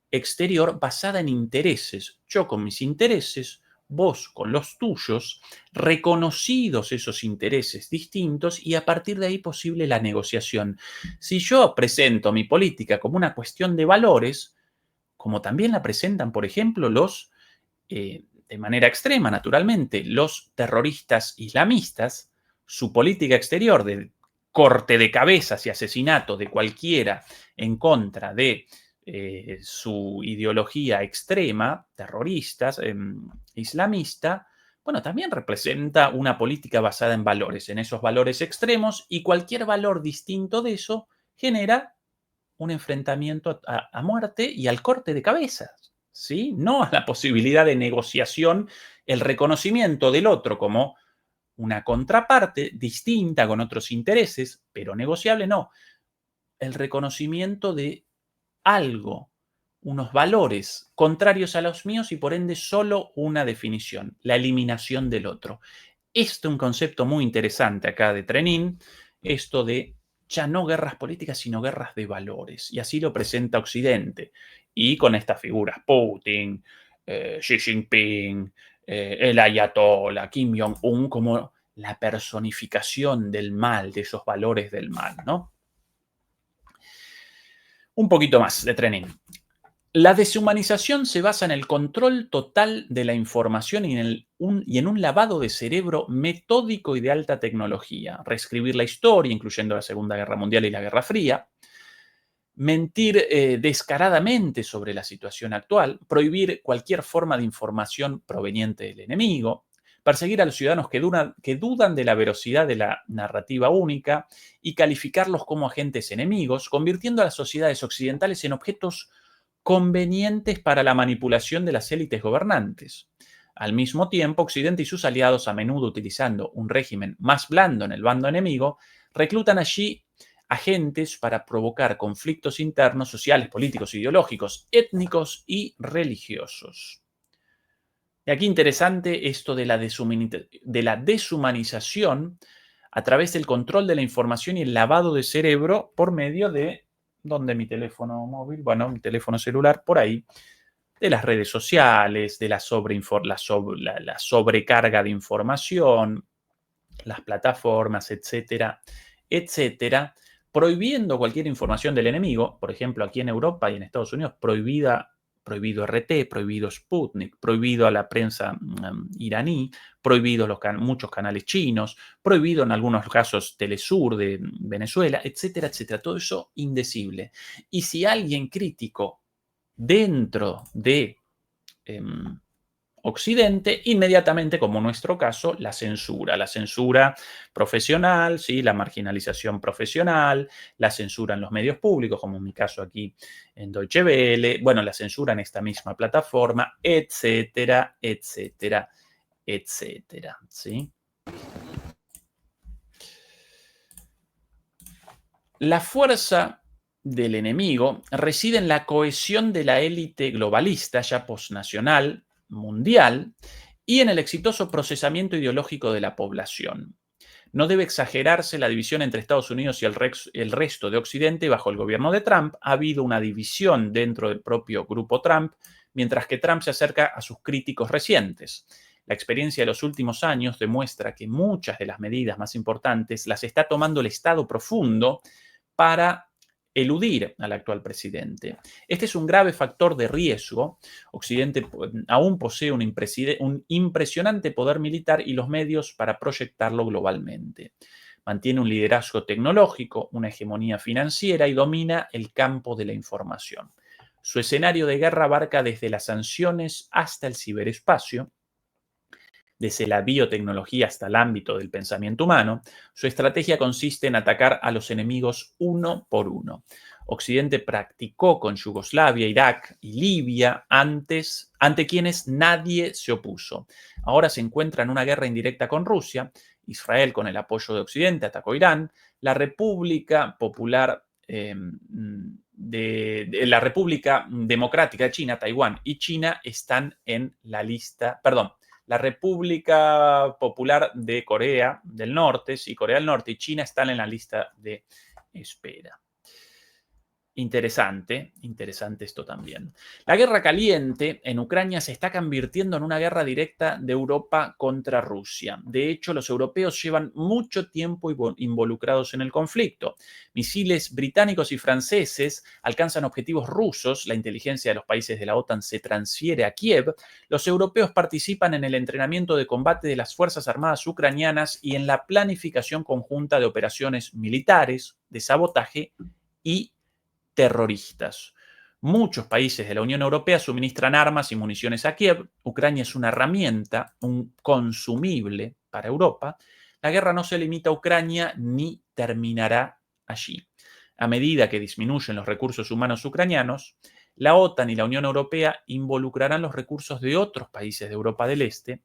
exterior basada en intereses. Yo con mis intereses, vos con los tuyos, reconocidos esos intereses distintos y a partir de ahí posible la negociación. Si yo presento mi política como una cuestión de valores, como también la presentan, por ejemplo, de manera extrema, naturalmente, los terroristas islamistas, su política exterior de corte de cabezas y asesinato de cualquiera en contra de su ideología extrema, terroristas, islamista, bueno, también representa una política basada en valores, en esos valores extremos, y cualquier valor distinto de eso genera un enfrentamiento a muerte y al corte de cabezas, ¿sí? No a la posibilidad de negociación, el reconocimiento del otro como una contraparte distinta con otros intereses, pero negociable no. El reconocimiento de algo, unos valores contrarios a los míos y por ende solo una definición, la eliminación del otro. Este es un concepto muy interesante acá de Trenin, esto de ya no guerras políticas, sino guerras de valores. Y así lo presenta Occidente. Y con estas figuras, Putin, Xi Jinping, el Ayatollah, Kim Jong-un, como la personificación del mal, de esos valores del mal, ¿no? Un poquito más de Trenin. La deshumanización se basa en el control total de la información y en un lavado de cerebro metódico y de alta tecnología. Reescribir la historia, incluyendo la Segunda Guerra Mundial y la Guerra Fría. Mentir descaradamente sobre la situación actual. Prohibir cualquier forma de información proveniente del enemigo. Perseguir a los ciudadanos que dudan de la veracidad de la narrativa única y calificarlos como agentes enemigos, convirtiendo a las sociedades occidentales en objetos convenientes para la manipulación de las élites gobernantes. Al mismo tiempo, Occidente y sus aliados, a menudo utilizando un régimen más blando en el bando enemigo, reclutan allí agentes para provocar conflictos internos, sociales, políticos, ideológicos, étnicos y religiosos. Y aquí interesante esto de la deshumanización a través del control de la información y el lavado de cerebro por medio de, ¿dónde mi teléfono móvil? Bueno, mi teléfono celular, por ahí, de las redes sociales, de la sobrecarga de información, las plataformas, etcétera, etcétera, prohibiendo cualquier información del enemigo. Por ejemplo, aquí en Europa y en Estados Unidos, prohibido RT, prohibido Sputnik, prohibido a la prensa iraní, prohibido muchos canales chinos, prohibido en algunos casos Telesur de Venezuela, etcétera, etcétera. Todo eso indecible. Y si alguien crítico dentro de Occidente, inmediatamente, como en nuestro caso, la censura profesional, ¿sí? La marginalización profesional, la censura en los medios públicos, como en mi caso aquí en Deutsche Welle, bueno, la censura en esta misma plataforma, etcétera, etcétera, etcétera, ¿sí? La fuerza del enemigo reside en la cohesión de la élite globalista, ya posnacional, mundial, y en el exitoso procesamiento ideológico de la población. No debe exagerarse la división entre Estados Unidos y el resto de Occidente. Bajo el gobierno de Trump ha habido una división dentro del propio grupo Trump, mientras que Trump se acerca a sus críticos recientes. La experiencia de los últimos años demuestra que muchas de las medidas más importantes las está tomando el Estado profundo para eludir al actual presidente. Este es un grave factor de riesgo. Occidente aún posee un impresionante poder militar y los medios para proyectarlo globalmente. Mantiene un liderazgo tecnológico, una hegemonía financiera y domina el campo de la información. Su escenario de guerra abarca desde las sanciones hasta el ciberespacio, desde la biotecnología hasta el ámbito del pensamiento humano. Su estrategia consiste en atacar a los enemigos uno por uno. Occidente practicó con Yugoslavia, Irak y Libia ante quienes nadie se opuso. Ahora se encuentra en una guerra indirecta con Rusia. Israel, con el apoyo de Occidente, atacó Irán. La República Popular la República Democrática de China, Taiwán y China están en la lista, perdón, la República Popular de Corea del Norte, sí, Corea del Norte y China están en la lista de espera. Interesante esto también. La guerra caliente en Ucrania se está convirtiendo en una guerra directa de Europa contra Rusia. De hecho, los europeos llevan mucho tiempo involucrados en el conflicto. Misiles británicos y franceses alcanzan objetivos rusos, la inteligencia de los países de la OTAN se transfiere a Kiev, los europeos participan en el entrenamiento de combate de las Fuerzas Armadas ucranianas y en la planificación conjunta de operaciones militares, de sabotaje y terroristas. Muchos países de la Unión Europea suministran armas y municiones a Kiev. Ucrania es una herramienta, un consumible para Europa. La guerra no se limita a Ucrania ni terminará allí. A medida que disminuyen los recursos humanos ucranianos, la OTAN y la Unión Europea involucrarán los recursos de otros países de Europa del Este,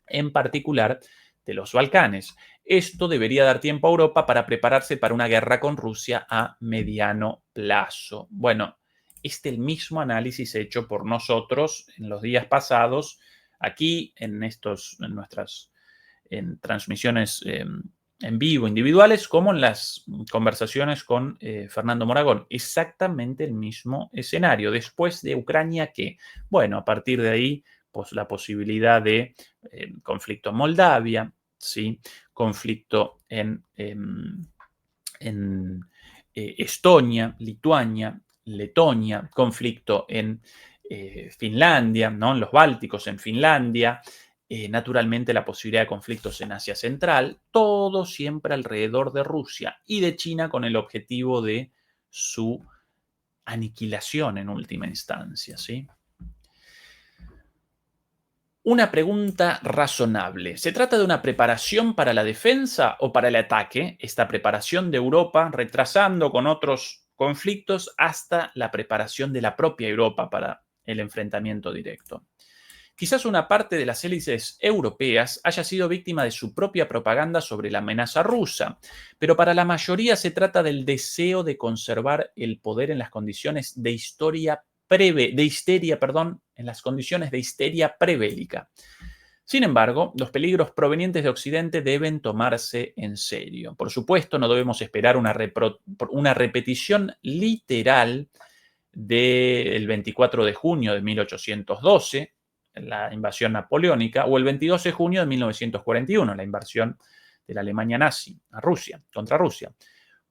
en particular de los Balcanes. Esto debería dar tiempo a Europa para prepararse para una guerra con Rusia a mediano plazo. Bueno, el mismo análisis hecho por nosotros en los días pasados, aquí en nuestras transmisiones en vivo individuales, como en las conversaciones con Fernando Moragón. Exactamente el mismo escenario. Después de Ucrania, ¿qué? Bueno, a partir de ahí, pues la posibilidad de conflicto en Moldavia, ¿sí? Conflicto en Estonia, Lituania, Letonia, conflicto en Finlandia, ¿no? En los Bálticos, en Finlandia, naturalmente la posibilidad de conflictos en Asia Central, todo siempre alrededor de Rusia y de China con el objetivo de su aniquilación en última instancia, ¿sí? Una pregunta razonable. ¿Se trata de una preparación para la defensa o para el ataque? Esta preparación de Europa retrasando con otros conflictos hasta la preparación de la propia Europa para el enfrentamiento directo. Quizás una parte de las élites europeas haya sido víctima de su propia propaganda sobre la amenaza rusa, pero para la mayoría se trata del deseo de conservar el poder en las condiciones de histeria, en las condiciones de histeria prebélica. Sin embargo, los peligros provenientes de Occidente deben tomarse en serio. Por supuesto, no debemos esperar una repetición literal del 24 de junio de 1812, la invasión napoleónica, o el 22 de junio de 1941, la invasión de la Alemania nazi a Rusia, contra Rusia.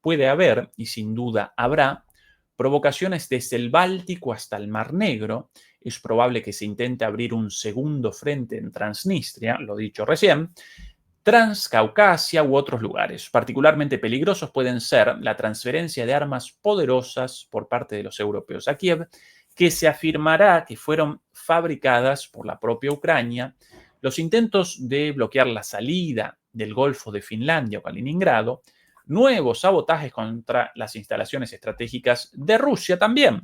Puede haber, y sin duda habrá, provocaciones desde el Báltico hasta el Mar Negro. Es probable que se intente abrir un segundo frente en Transnistria, lo dicho recién, Transcaucasia u otros lugares. Particularmente peligrosos pueden ser la transferencia de armas poderosas por parte de los europeos a Kiev, que se afirmará que fueron fabricadas por la propia Ucrania, los intentos de bloquear la salida del Golfo de Finlandia o Kaliningrado, nuevos sabotajes contra las instalaciones estratégicas de Rusia también.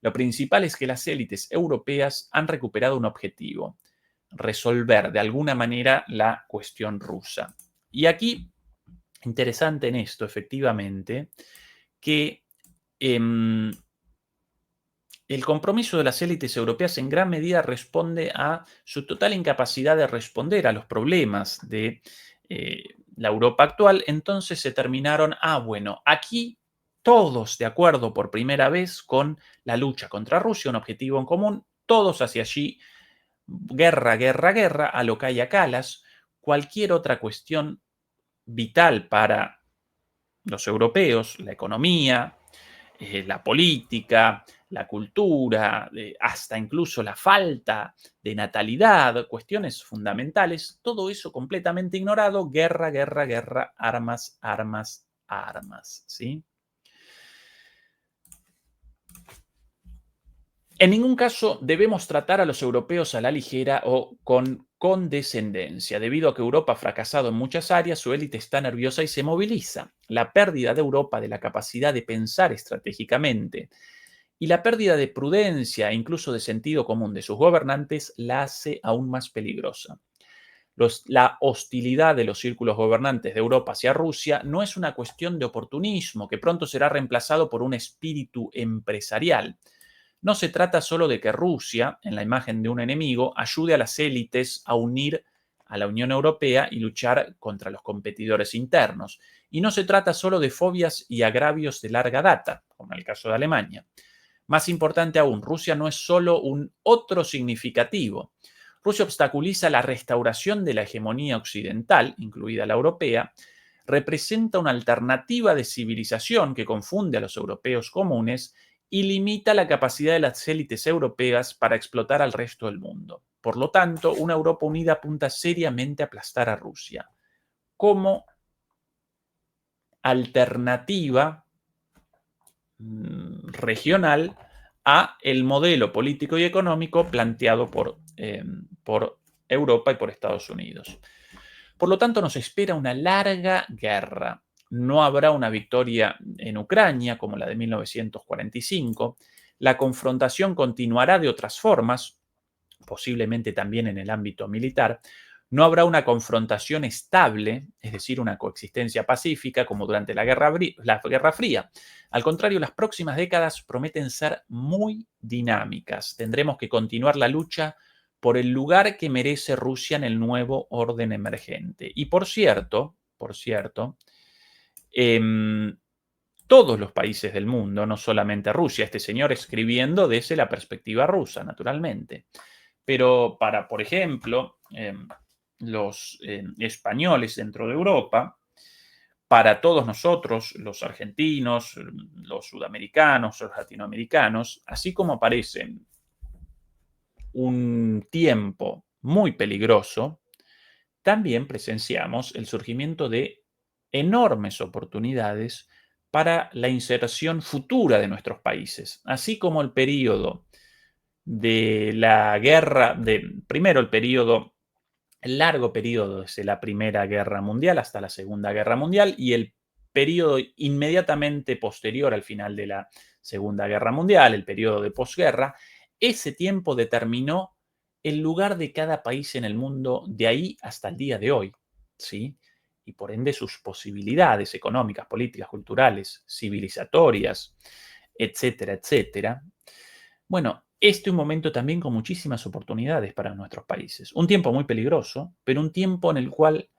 Lo principal es que las élites europeas han recuperado un objetivo: resolver de alguna manera la cuestión rusa. Y aquí, interesante en esto, efectivamente, que el compromiso de las élites europeas en gran medida responde a su total incapacidad de responder a los problemas de la Europa actual. Entonces se terminaron, bueno, aquí todos de acuerdo por primera vez con la lucha contra Rusia, un objetivo en común, todos hacia allí, guerra, guerra, guerra, a lo que haya calas. Cualquier otra cuestión vital para los europeos, la economía, la política, la cultura, hasta incluso la falta de natalidad, cuestiones fundamentales, todo eso completamente ignorado, guerra, guerra, guerra, armas, armas, armas, ¿sí? En ningún caso debemos tratar a los europeos a la ligera o con condescendencia. Debido a que Europa ha fracasado en muchas áreas, su élite está nerviosa y se moviliza. La pérdida de Europa de la capacidad de pensar estratégicamente y la pérdida de prudencia e incluso de sentido común de sus gobernantes la hace aún más peligrosa. La hostilidad de los círculos gobernantes de Europa hacia Rusia no es una cuestión de oportunismo que pronto será reemplazado por un espíritu empresarial. No se trata solo de que Rusia, en la imagen de un enemigo, ayude a las élites a unir a la Unión Europea y luchar contra los competidores internos. Y no se trata solo de fobias y agravios de larga data, como en el caso de Alemania. Más importante aún, Rusia no es solo un otro significativo. Rusia obstaculiza la restauración de la hegemonía occidental, incluida la europea, representa una alternativa de civilización que confunde a los europeos comunes y limita la capacidad de las élites europeas para explotar al resto del mundo. Por lo tanto, una Europa unida apunta seriamente a aplastar a Rusia como alternativa regional a el modelo político y económico planteado por Europa y por Estados Unidos. Por lo tanto, nos espera una larga guerra. No habrá una victoria en Ucrania como la de 1945. La confrontación continuará de otras formas, posiblemente también en el ámbito militar. No habrá una confrontación estable, es decir, una coexistencia pacífica como durante la Guerra Fría. Al contrario, las próximas décadas prometen ser muy dinámicas. Tendremos que continuar la lucha por el lugar que merece Rusia en el nuevo orden emergente. Y por cierto, todos los países del mundo, no solamente Rusia, este señor escribiendo desde la perspectiva rusa, naturalmente. Pero para, por ejemplo, los españoles dentro de Europa, para todos nosotros, los argentinos, los sudamericanos, los latinoamericanos, así como aparece un tiempo muy peligroso, también presenciamos el surgimiento de enormes oportunidades para la inserción futura de nuestros países, así como el periodo de la guerra, primero el largo periodo desde la Primera Guerra Mundial hasta la Segunda Guerra Mundial y el periodo inmediatamente posterior al final de la Segunda Guerra Mundial, el periodo de posguerra. Ese tiempo determinó el lugar de cada país en el mundo de ahí hasta el día de hoy, ¿sí? Y por ende sus posibilidades económicas, políticas, culturales, civilizatorias, etcétera, etcétera. Bueno, este es un momento también con muchísimas oportunidades para nuestros países. Un tiempo muy peligroso, pero un tiempo en el cual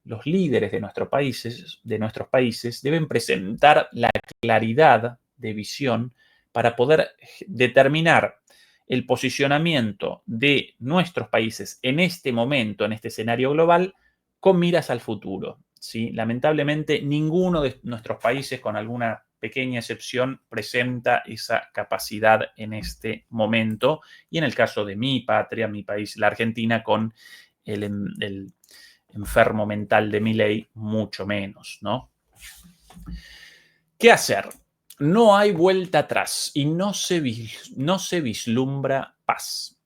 los líderes de nuestros países deben presentar la claridad de visión para poder determinar el posicionamiento de nuestros países en este momento, en este escenario global, con miras al futuro, ¿sí? Lamentablemente, ninguno de nuestros países, con alguna pequeña excepción, presenta esa capacidad en este momento. Y en el caso de mi patria, mi país, la Argentina, con el enfermo mental de Milei, mucho menos, ¿no? ¿Qué hacer? No hay vuelta atrás y no se vislumbra paz.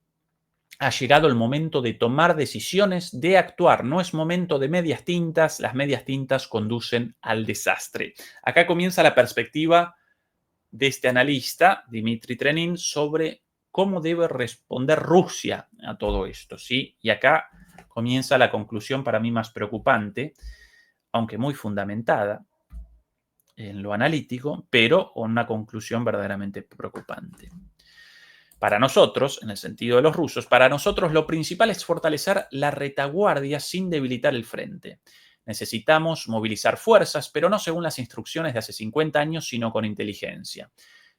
Ha llegado el momento de tomar decisiones, de actuar. No es momento de medias tintas. Las medias tintas conducen al desastre. Acá comienza la perspectiva de este analista, Dmitry Trenin, sobre cómo debe responder Rusia a todo esto, ¿sí? Y acá comienza la conclusión para mí más preocupante, aunque muy fundamentada en lo analítico, pero con una conclusión verdaderamente preocupante. Para nosotros, en el sentido de los rusos, para nosotros lo principal es fortalecer la retaguardia sin debilitar el frente. Necesitamos movilizar fuerzas, pero no según las instrucciones de hace 50 años, sino con inteligencia.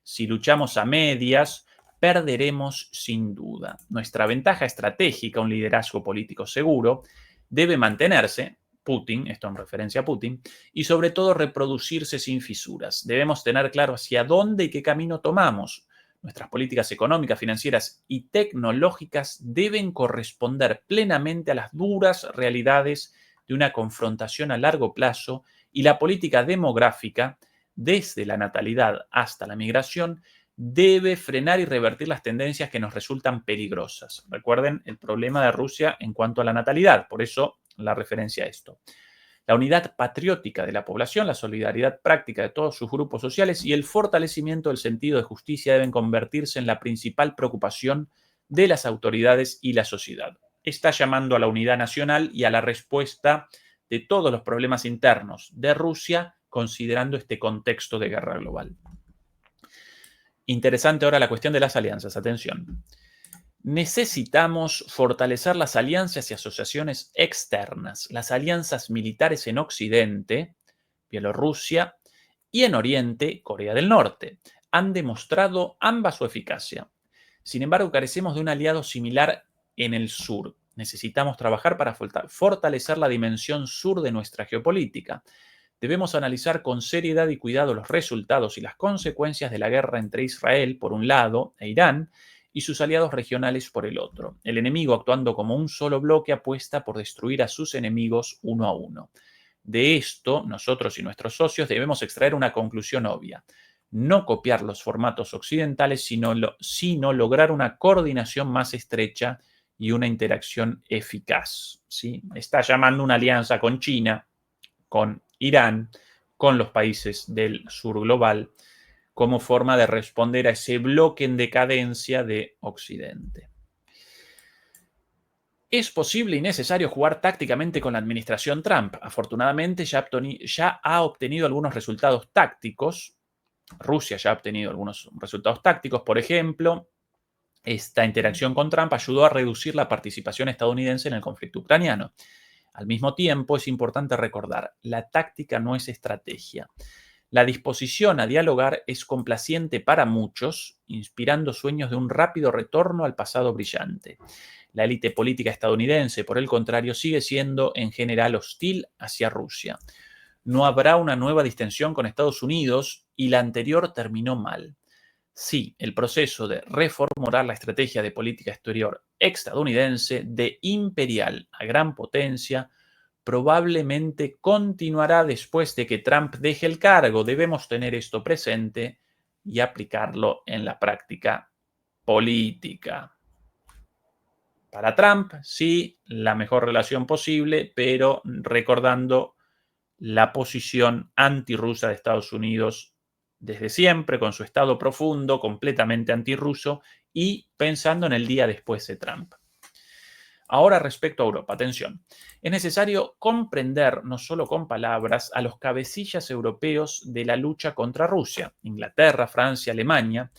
Si luchamos a medias, perderemos sin duda. Nuestra ventaja estratégica, un liderazgo político seguro, debe mantenerse, Putin, esto en referencia a Putin, y sobre todo reproducirse sin fisuras. Debemos tener claro hacia dónde y qué camino tomamos. Nuestras políticas económicas, financieras y tecnológicas deben corresponder plenamente a las duras realidades de una confrontación a largo plazo, y la política demográfica, desde la natalidad hasta la migración, debe frenar y revertir las tendencias que nos resultan peligrosas. Recuerden el problema de Rusia en cuanto a la natalidad, por eso la referencia a esto. La unidad patriótica de la población, la solidaridad práctica de todos sus grupos sociales y el fortalecimiento del sentido de justicia deben convertirse en la principal preocupación de las autoridades y la sociedad. Está llamando a la unidad nacional y a la respuesta de todos los problemas internos de Rusia, considerando este contexto de guerra global. Interesante ahora la cuestión de las alianzas. Atención. Necesitamos fortalecer las alianzas y asociaciones externas, las alianzas militares en Occidente, Bielorrusia, y en Oriente, Corea del Norte. Han demostrado ambas su eficacia. Sin embargo, carecemos de un aliado similar en el sur. Necesitamos trabajar para fortalecer la dimensión sur de nuestra geopolítica. Debemos analizar con seriedad y cuidado los resultados y las consecuencias de la guerra entre Israel, por un lado, e Irán, y sus aliados regionales por el otro. El enemigo, actuando como un solo bloque, apuesta por destruir a sus enemigos uno a uno. De esto, nosotros y nuestros socios debemos extraer una conclusión obvia. No copiar los formatos occidentales, sino lograr una coordinación más estrecha y una interacción eficaz, ¿sí? Está llamando una alianza con China, con Irán, con los países del sur global, como forma de responder a ese bloque en decadencia de Occidente. Es posible y necesario jugar tácticamente con la administración Trump. Afortunadamente ya ha obtenido algunos resultados tácticos. Rusia ya ha obtenido algunos resultados tácticos. Por ejemplo, esta interacción con Trump ayudó a reducir la participación estadounidense en el conflicto ucraniano. Al mismo tiempo, es importante recordar, la táctica no es estrategia. La disposición a dialogar es complaciente para muchos, inspirando sueños de un rápido retorno al pasado brillante. La élite política estadounidense, por el contrario, sigue siendo en general hostil hacia Rusia. No habrá una nueva distensión con Estados Unidos y la anterior terminó mal. Sí, el proceso de reformular la estrategia de política exterior estadounidense de imperial a gran potencia probablemente continuará después de que Trump deje el cargo. Debemos tener esto presente y aplicarlo en la práctica política. Para Trump, sí, la mejor relación posible, pero recordando la posición antirrusa de Estados Unidos desde siempre, con su estado profundo, completamente antirruso, y pensando en el día después de Trump. Ahora respecto a Europa, atención, es necesario comprender, no solo con palabras, a los cabecillas europeos de la lucha contra Rusia, Inglaterra, Francia, Alemania,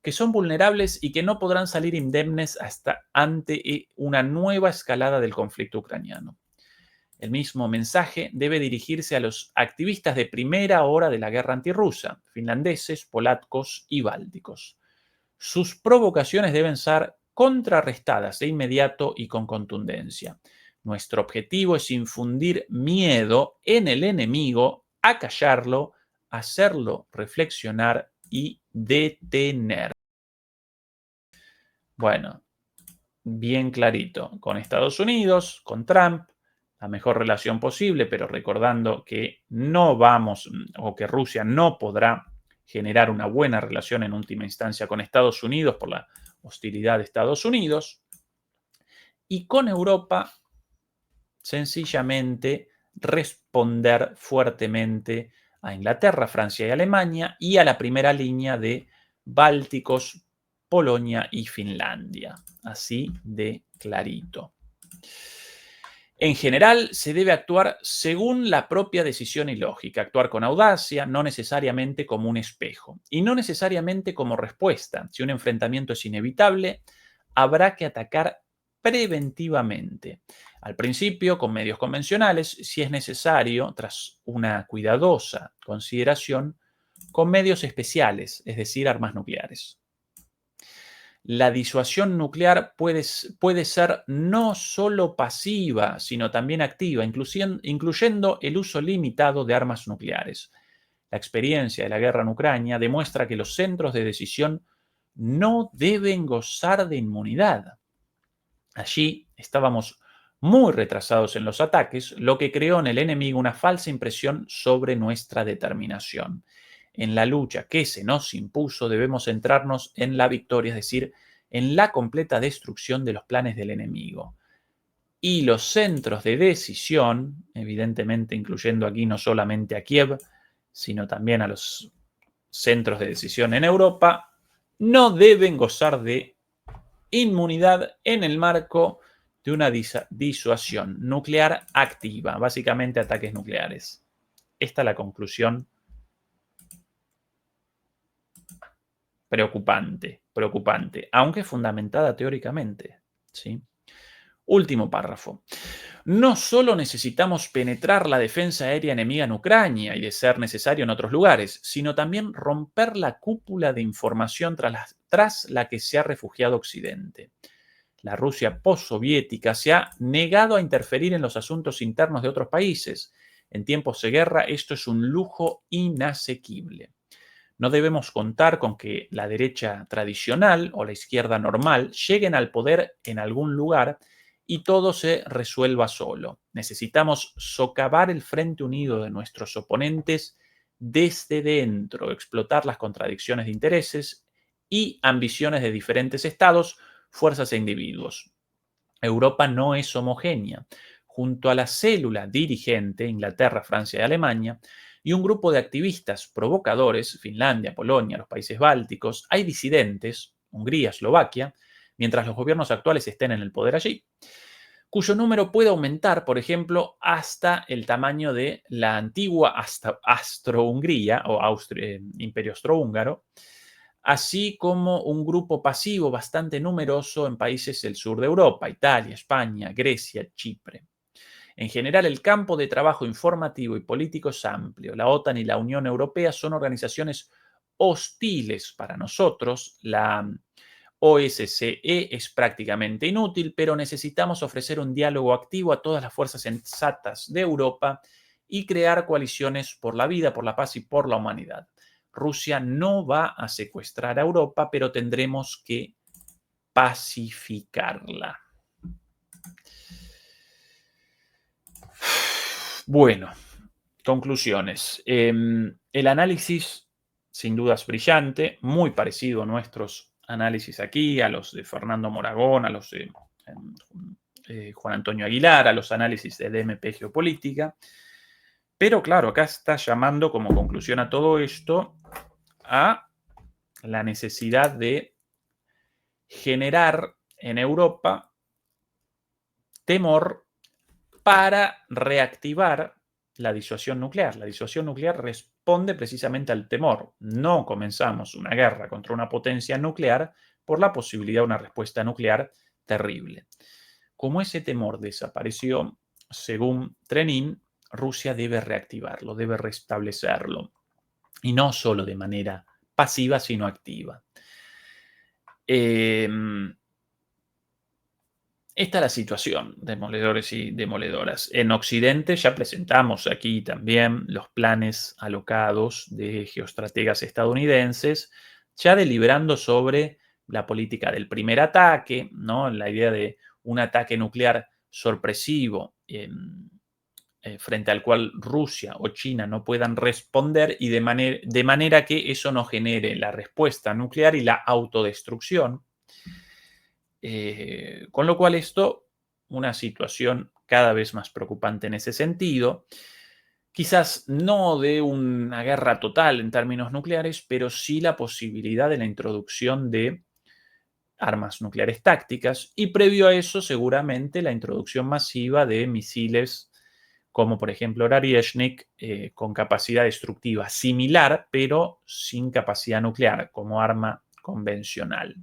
que son vulnerables y que no podrán salir indemnes hasta ante una nueva escalada del conflicto ucraniano. El mismo mensaje debe dirigirse a los activistas de primera hora de la guerra antirrusa, finlandeses, polacos y bálticos. Sus provocaciones deben ser contrarrestadas de inmediato y con contundencia. Nuestro objetivo es infundir miedo en el enemigo, acallarlo, hacerlo reflexionar y detener. Bueno, bien clarito, con Estados Unidos, con Trump, la mejor relación posible, pero recordando que no vamos o que Rusia no podrá generar una buena relación en última instancia con Estados Unidos por la hostilidad de Estados Unidos. Y con Europa, sencillamente responder fuertemente a Inglaterra, Francia y Alemania y a la primera línea de Bálticos, Polonia y Finlandia. Así de clarito. En general, se debe actuar según la propia decisión y lógica, actuar con audacia, no necesariamente como un espejo, y no necesariamente como respuesta. Si un enfrentamiento es inevitable, habrá que atacar preventivamente. Al principio, con medios convencionales, si es necesario, tras una cuidadosa consideración, con medios especiales, es decir, armas nucleares. La disuasión nuclear puede ser no solo pasiva, sino también activa, incluyendo el uso limitado de armas nucleares. La experiencia de la guerra en Ucrania demuestra que los centros de decisión no deben gozar de inmunidad. Allí estábamos muy retrasados en los ataques, lo que creó en el enemigo una falsa impresión sobre nuestra determinación. En la lucha que se nos impuso debemos centrarnos en la victoria, es decir, en la completa destrucción de los planes del enemigo. Y los centros de decisión, evidentemente incluyendo aquí no solamente a Kiev, sino también a los centros de decisión en Europa, no deben gozar de inmunidad en el marco de una disuasión nuclear activa, básicamente ataques nucleares. Esta es la conclusión preocupante, aunque fundamentada teóricamente, ¿sí? Último párrafo. No solo necesitamos penetrar la defensa aérea enemiga en Ucrania y, de ser necesario, en otros lugares, sino también romper la cúpula de información tras la que se ha refugiado Occidente. La Rusia postsoviética se ha negado a interferir en los asuntos internos de otros países. En tiempos de guerra, esto es un lujo inasequible. No debemos contar con que la derecha tradicional o la izquierda normal lleguen al poder en algún lugar y todo se resuelva solo. Necesitamos socavar el frente unido de nuestros oponentes desde dentro, explotar las contradicciones de intereses y ambiciones de diferentes estados, fuerzas e individuos. Europa no es homogénea. Junto a la célula dirigente, Inglaterra, Francia y Alemania, y un grupo de activistas provocadores, Finlandia, Polonia, los países bálticos, hay disidentes, Hungría, Eslovaquia, mientras los gobiernos actuales estén en el poder allí, cuyo número puede aumentar, por ejemplo, hasta el tamaño de la antigua Austro-Hungría o Imperio Austrohúngaro, así como un grupo pasivo bastante numeroso en países del sur de Europa, Italia, España, Grecia, Chipre. En general, el campo de trabajo informativo y político es amplio. La OTAN y la Unión Europea son organizaciones hostiles para nosotros. La OSCE es prácticamente inútil, pero necesitamos ofrecer un diálogo activo a todas las fuerzas sensatas de Europa y crear coaliciones por la vida, por la paz y por la humanidad. Rusia no va a secuestrar a Europa, pero tendremos que pacificarla. Bueno, conclusiones. El análisis, sin duda, es brillante, muy parecido a nuestros análisis aquí, a los de Fernando Moragón, a los de Juan Antonio Aguilar, a los análisis de DMP Geopolítica. Pero claro, acá está llamando como conclusión a todo esto a la necesidad de generar en Europa temor para reactivar la disuasión nuclear. La disuasión nuclear responde precisamente al temor. No comenzamos una guerra contra una potencia nuclear por la posibilidad de una respuesta nuclear terrible. Como ese temor desapareció, según Trenin, Rusia debe reactivarlo, debe restablecerlo. Y no solo de manera pasiva, sino activa. Esta es la situación, demoledores y demoledoras. En Occidente ya presentamos aquí también los planes alocados de geoestrategas estadounidenses, ya deliberando sobre la política del primer ataque, ¿no? La idea de un ataque nuclear sorpresivo frente al cual Rusia o China no puedan responder y de manera que eso no genere la respuesta nuclear y la autodestrucción. Con lo cual esto, una situación cada vez más preocupante en ese sentido, quizás no de una guerra total en términos nucleares, pero sí la posibilidad de la introducción de armas nucleares tácticas y previo a eso seguramente la introducción masiva de misiles como por ejemplo Oryezhnik con capacidad destructiva similar pero sin capacidad nuclear como arma convencional.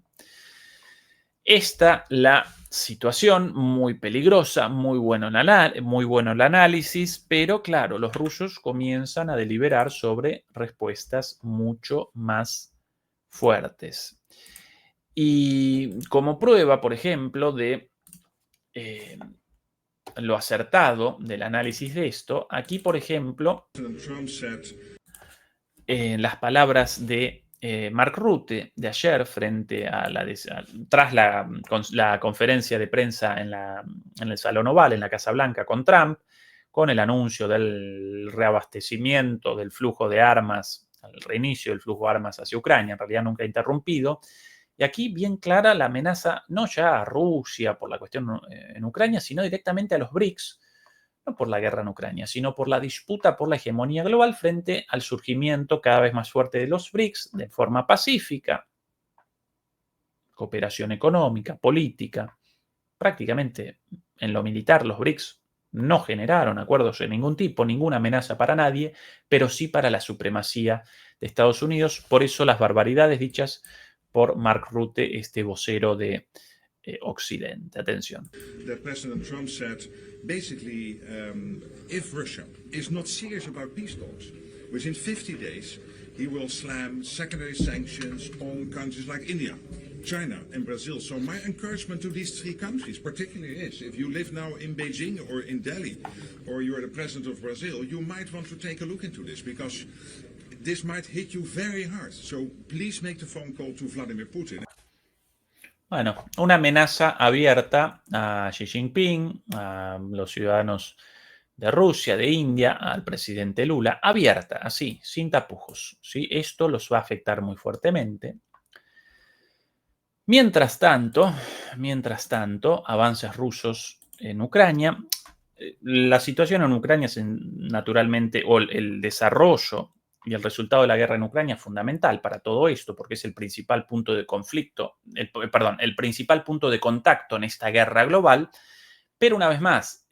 Esta la situación, muy peligrosa, muy bueno el análisis, pero claro, los rusos comienzan a deliberar sobre respuestas mucho más fuertes. Y como prueba, por ejemplo, de lo acertado del análisis de esto, aquí, por ejemplo, las palabras de Mark Rutte de ayer tras la conferencia de prensa en el Salón Oval, en la Casa Blanca con Trump, con el anuncio del reabastecimiento del flujo de armas, el reinicio del flujo de armas hacia Ucrania, en realidad nunca interrumpido. Y aquí bien clara la amenaza no ya a Rusia por la cuestión en Ucrania, sino directamente a los BRICS, no por la guerra en Ucrania, sino por la disputa por la hegemonía global frente al surgimiento cada vez más fuerte de los BRICS de forma pacífica, cooperación económica, política. Prácticamente en lo militar los BRICS no generaron acuerdos de ningún tipo, ninguna amenaza para nadie, pero sí para la supremacía de Estados Unidos. Por eso las barbaridades dichas por Mark Rutte, este vocero de Occidente. Atención. President Trump said, basically, if Russia is not serious about peace talks, within 50 days, he will slam secondary sanctions on countries like India, China, and Brazil. So my encouragement to these three countries, particularly is, if you live now in Beijing or in Delhi, or you are the president of Brazil, you might want to take a look into this, because this might hit you very hard. So please make the phone call to Vladimir Putin. Bueno, una amenaza abierta a Xi Jinping, a los ciudadanos de Rusia, de India, al presidente Lula, abierta, así, sin tapujos, ¿sí? Esto los va a afectar muy fuertemente. Mientras tanto, avances rusos en Ucrania. La situación en Ucrania es naturalmente, o el desarrollo y el resultado de la guerra en Ucrania es fundamental para todo esto, porque es el principal punto de conflicto, el principal punto de contacto en esta guerra global. Pero una vez más,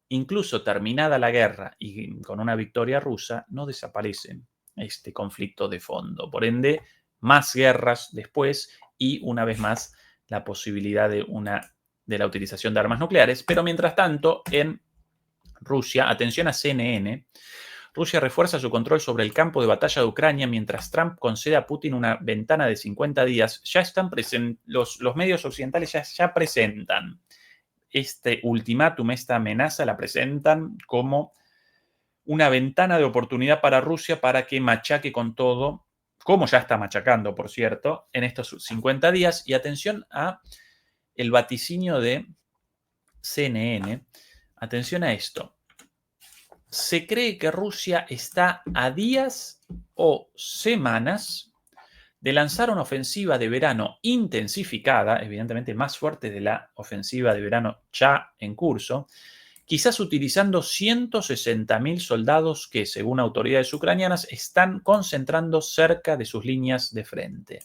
incluso terminada la guerra y con una victoria rusa, no desaparece este conflicto de fondo. Por ende, más guerras después y una vez más la posibilidad de la utilización de armas nucleares. Pero mientras tanto, en Rusia, atención a CNN, Rusia refuerza su control sobre el campo de batalla de Ucrania mientras Trump concede a Putin una ventana de 50 días. Ya están los medios occidentales ya presentan este ultimátum, esta amenaza, la presentan como una ventana de oportunidad para Rusia para que machaque con todo, como ya está machacando, por cierto, en estos 50 días. Y atención a el vaticinio de CNN. Atención a esto. Se cree que Rusia está a días o semanas de lanzar una ofensiva de verano intensificada, evidentemente más fuerte de la ofensiva de verano ya en curso, quizás utilizando 160.000 soldados que, según autoridades ucranianas, están concentrando cerca de sus líneas de frente.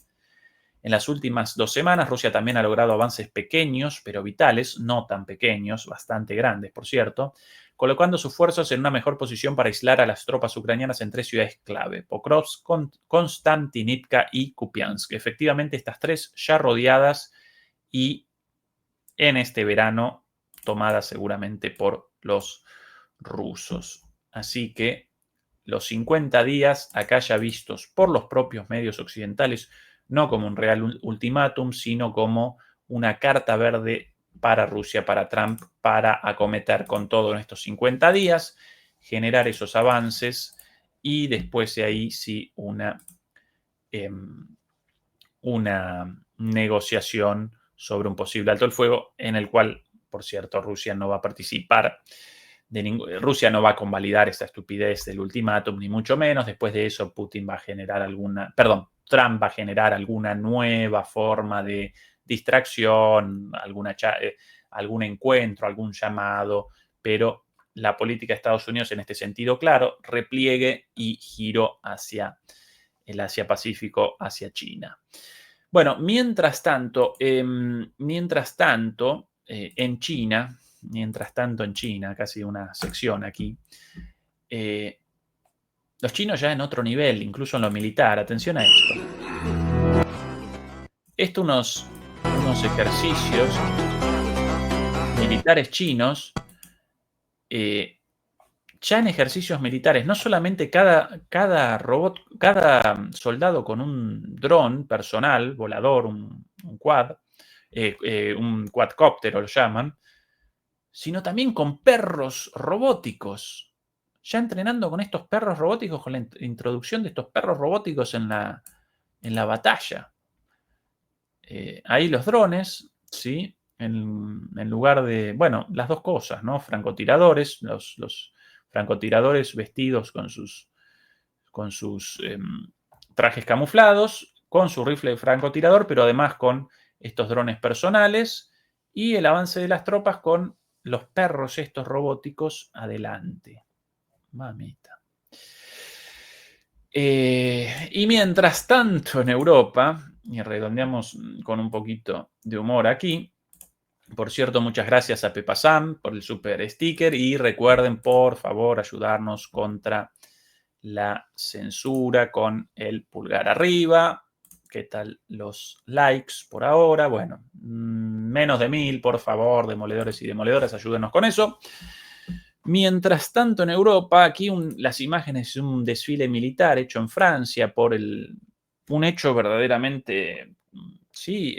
En las últimas 2 semanas, Rusia también ha logrado avances pequeños, pero vitales, no tan pequeños, bastante grandes, por cierto, colocando sus fuerzas en una mejor posición para aislar a las tropas ucranianas en 3 ciudades clave, Pokrovsk, Konstantinivka y Kupiansk. Efectivamente, estas 3 ya rodeadas y en este verano tomadas seguramente por los rusos. Así que los 50 días acá ya vistos por los propios medios occidentales, no como un real ultimátum, sino como una carta verde para Rusia, para Trump, para acometer con todo en estos 50 días, generar esos avances y después de ahí sí una negociación sobre un posible alto el fuego en el cual, por cierto, Rusia no va a participar. Rusia no va a convalidar esta estupidez del ultimátum, ni mucho menos. Después de eso, Trump va a generar alguna nueva forma de distracción, algún encuentro, algún llamado, pero la política de Estados Unidos en este sentido, claro, repliegue y giro hacia el Asia-Pacífico, hacia China. Bueno, mientras tanto, en China, casi una sección aquí, los chinos ya en otro nivel, incluso en lo militar. Atención a esto. Esto unos ejercicios militares chinos, ya en ejercicios militares, no solamente cada soldado con un dron personal, volador, un quadcóptero lo llaman, sino también con perros robóticos. Ya entrenando con estos perros robóticos, con la introducción de estos perros robóticos en la batalla. Ahí los drones, ¿sí? En lugar de, bueno, las dos cosas, ¿no? Francotiradores, los francotiradores vestidos con sus trajes camuflados, con su rifle de francotirador, pero además con estos drones personales y el avance de las tropas con los perros estos robóticos adelante. Mamita. Y mientras tanto en Europa, y redondeamos con un poquito de humor aquí, por cierto, muchas gracias a Pepa Sam por el super sticker y recuerden, por favor, ayudarnos contra la censura con el pulgar arriba. ¿Qué tal los likes por ahora? Bueno, menos de 1000, por favor, demoledores y demoledoras, ayúdenos con eso. Mientras tanto, en Europa, aquí las imágenes de un desfile militar hecho en Francia por un hecho verdaderamente, sí,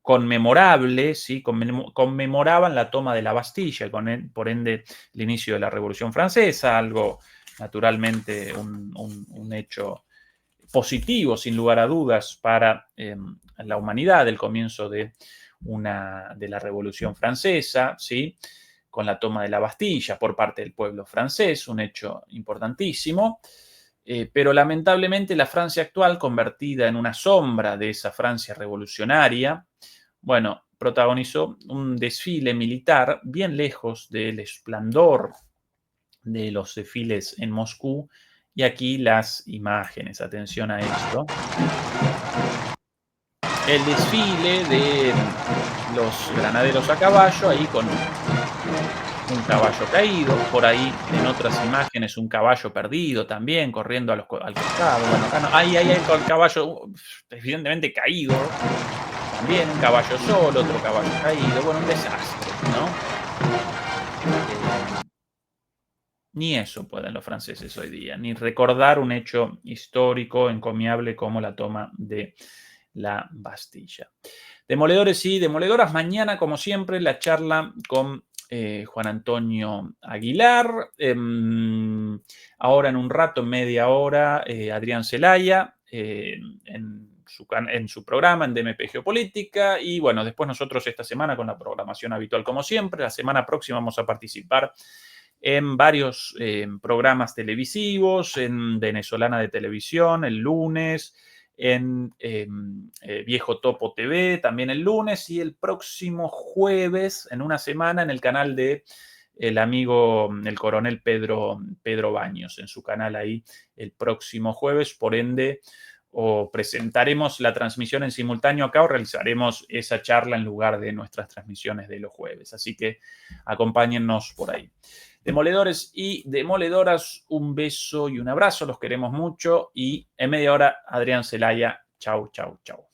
conmemorable, ¿sí? Conmemoraban la toma de la Bastilla, por ende el inicio de la Revolución Francesa, algo naturalmente un hecho positivo, sin lugar a dudas, para la humanidad, el comienzo de la Revolución Francesa, ¿sí? Con la toma de la Bastilla por parte del pueblo francés, un hecho importantísimo. Pero lamentablemente la Francia actual, convertida en una sombra de esa Francia revolucionaria, bueno, protagonizó un desfile militar bien lejos del esplendor de los desfiles en Moscú. Y aquí las imágenes, atención a esto. El desfile de los granaderos a caballo, ahí con un caballo caído, por ahí en otras imágenes un caballo perdido también, corriendo al costado. Bueno, acá no, ahí el caballo evidentemente caído, también un caballo solo, otro caballo caído, bueno, un desastre, ¿no? Ni eso pueden los franceses hoy día, ni recordar un hecho histórico encomiable como la toma de la Bastilla. Demoledores y demoledoras, mañana, como siempre, la charla con Juan Antonio Aguilar. Ahora en un rato, media hora, Adrián Celaya en su programa en DMP Geopolítica. Y bueno, después nosotros esta semana con la programación habitual como siempre. La semana próxima vamos a participar en varios programas televisivos, en Venezolana de Televisión el lunes, en Viejo Topo TV también el lunes y el próximo jueves, en una semana, en el canal de el amigo, el coronel Pedro Baños, en su canal ahí el próximo jueves. Por ende, o presentaremos la transmisión en simultáneo acá o realizaremos esa charla en lugar de nuestras transmisiones de los jueves. Así que acompáñennos por ahí. Demoledores y demoledoras, un beso y un abrazo. Los queremos mucho. Y en media hora, Adrián Celaya. Chau, chau, chau.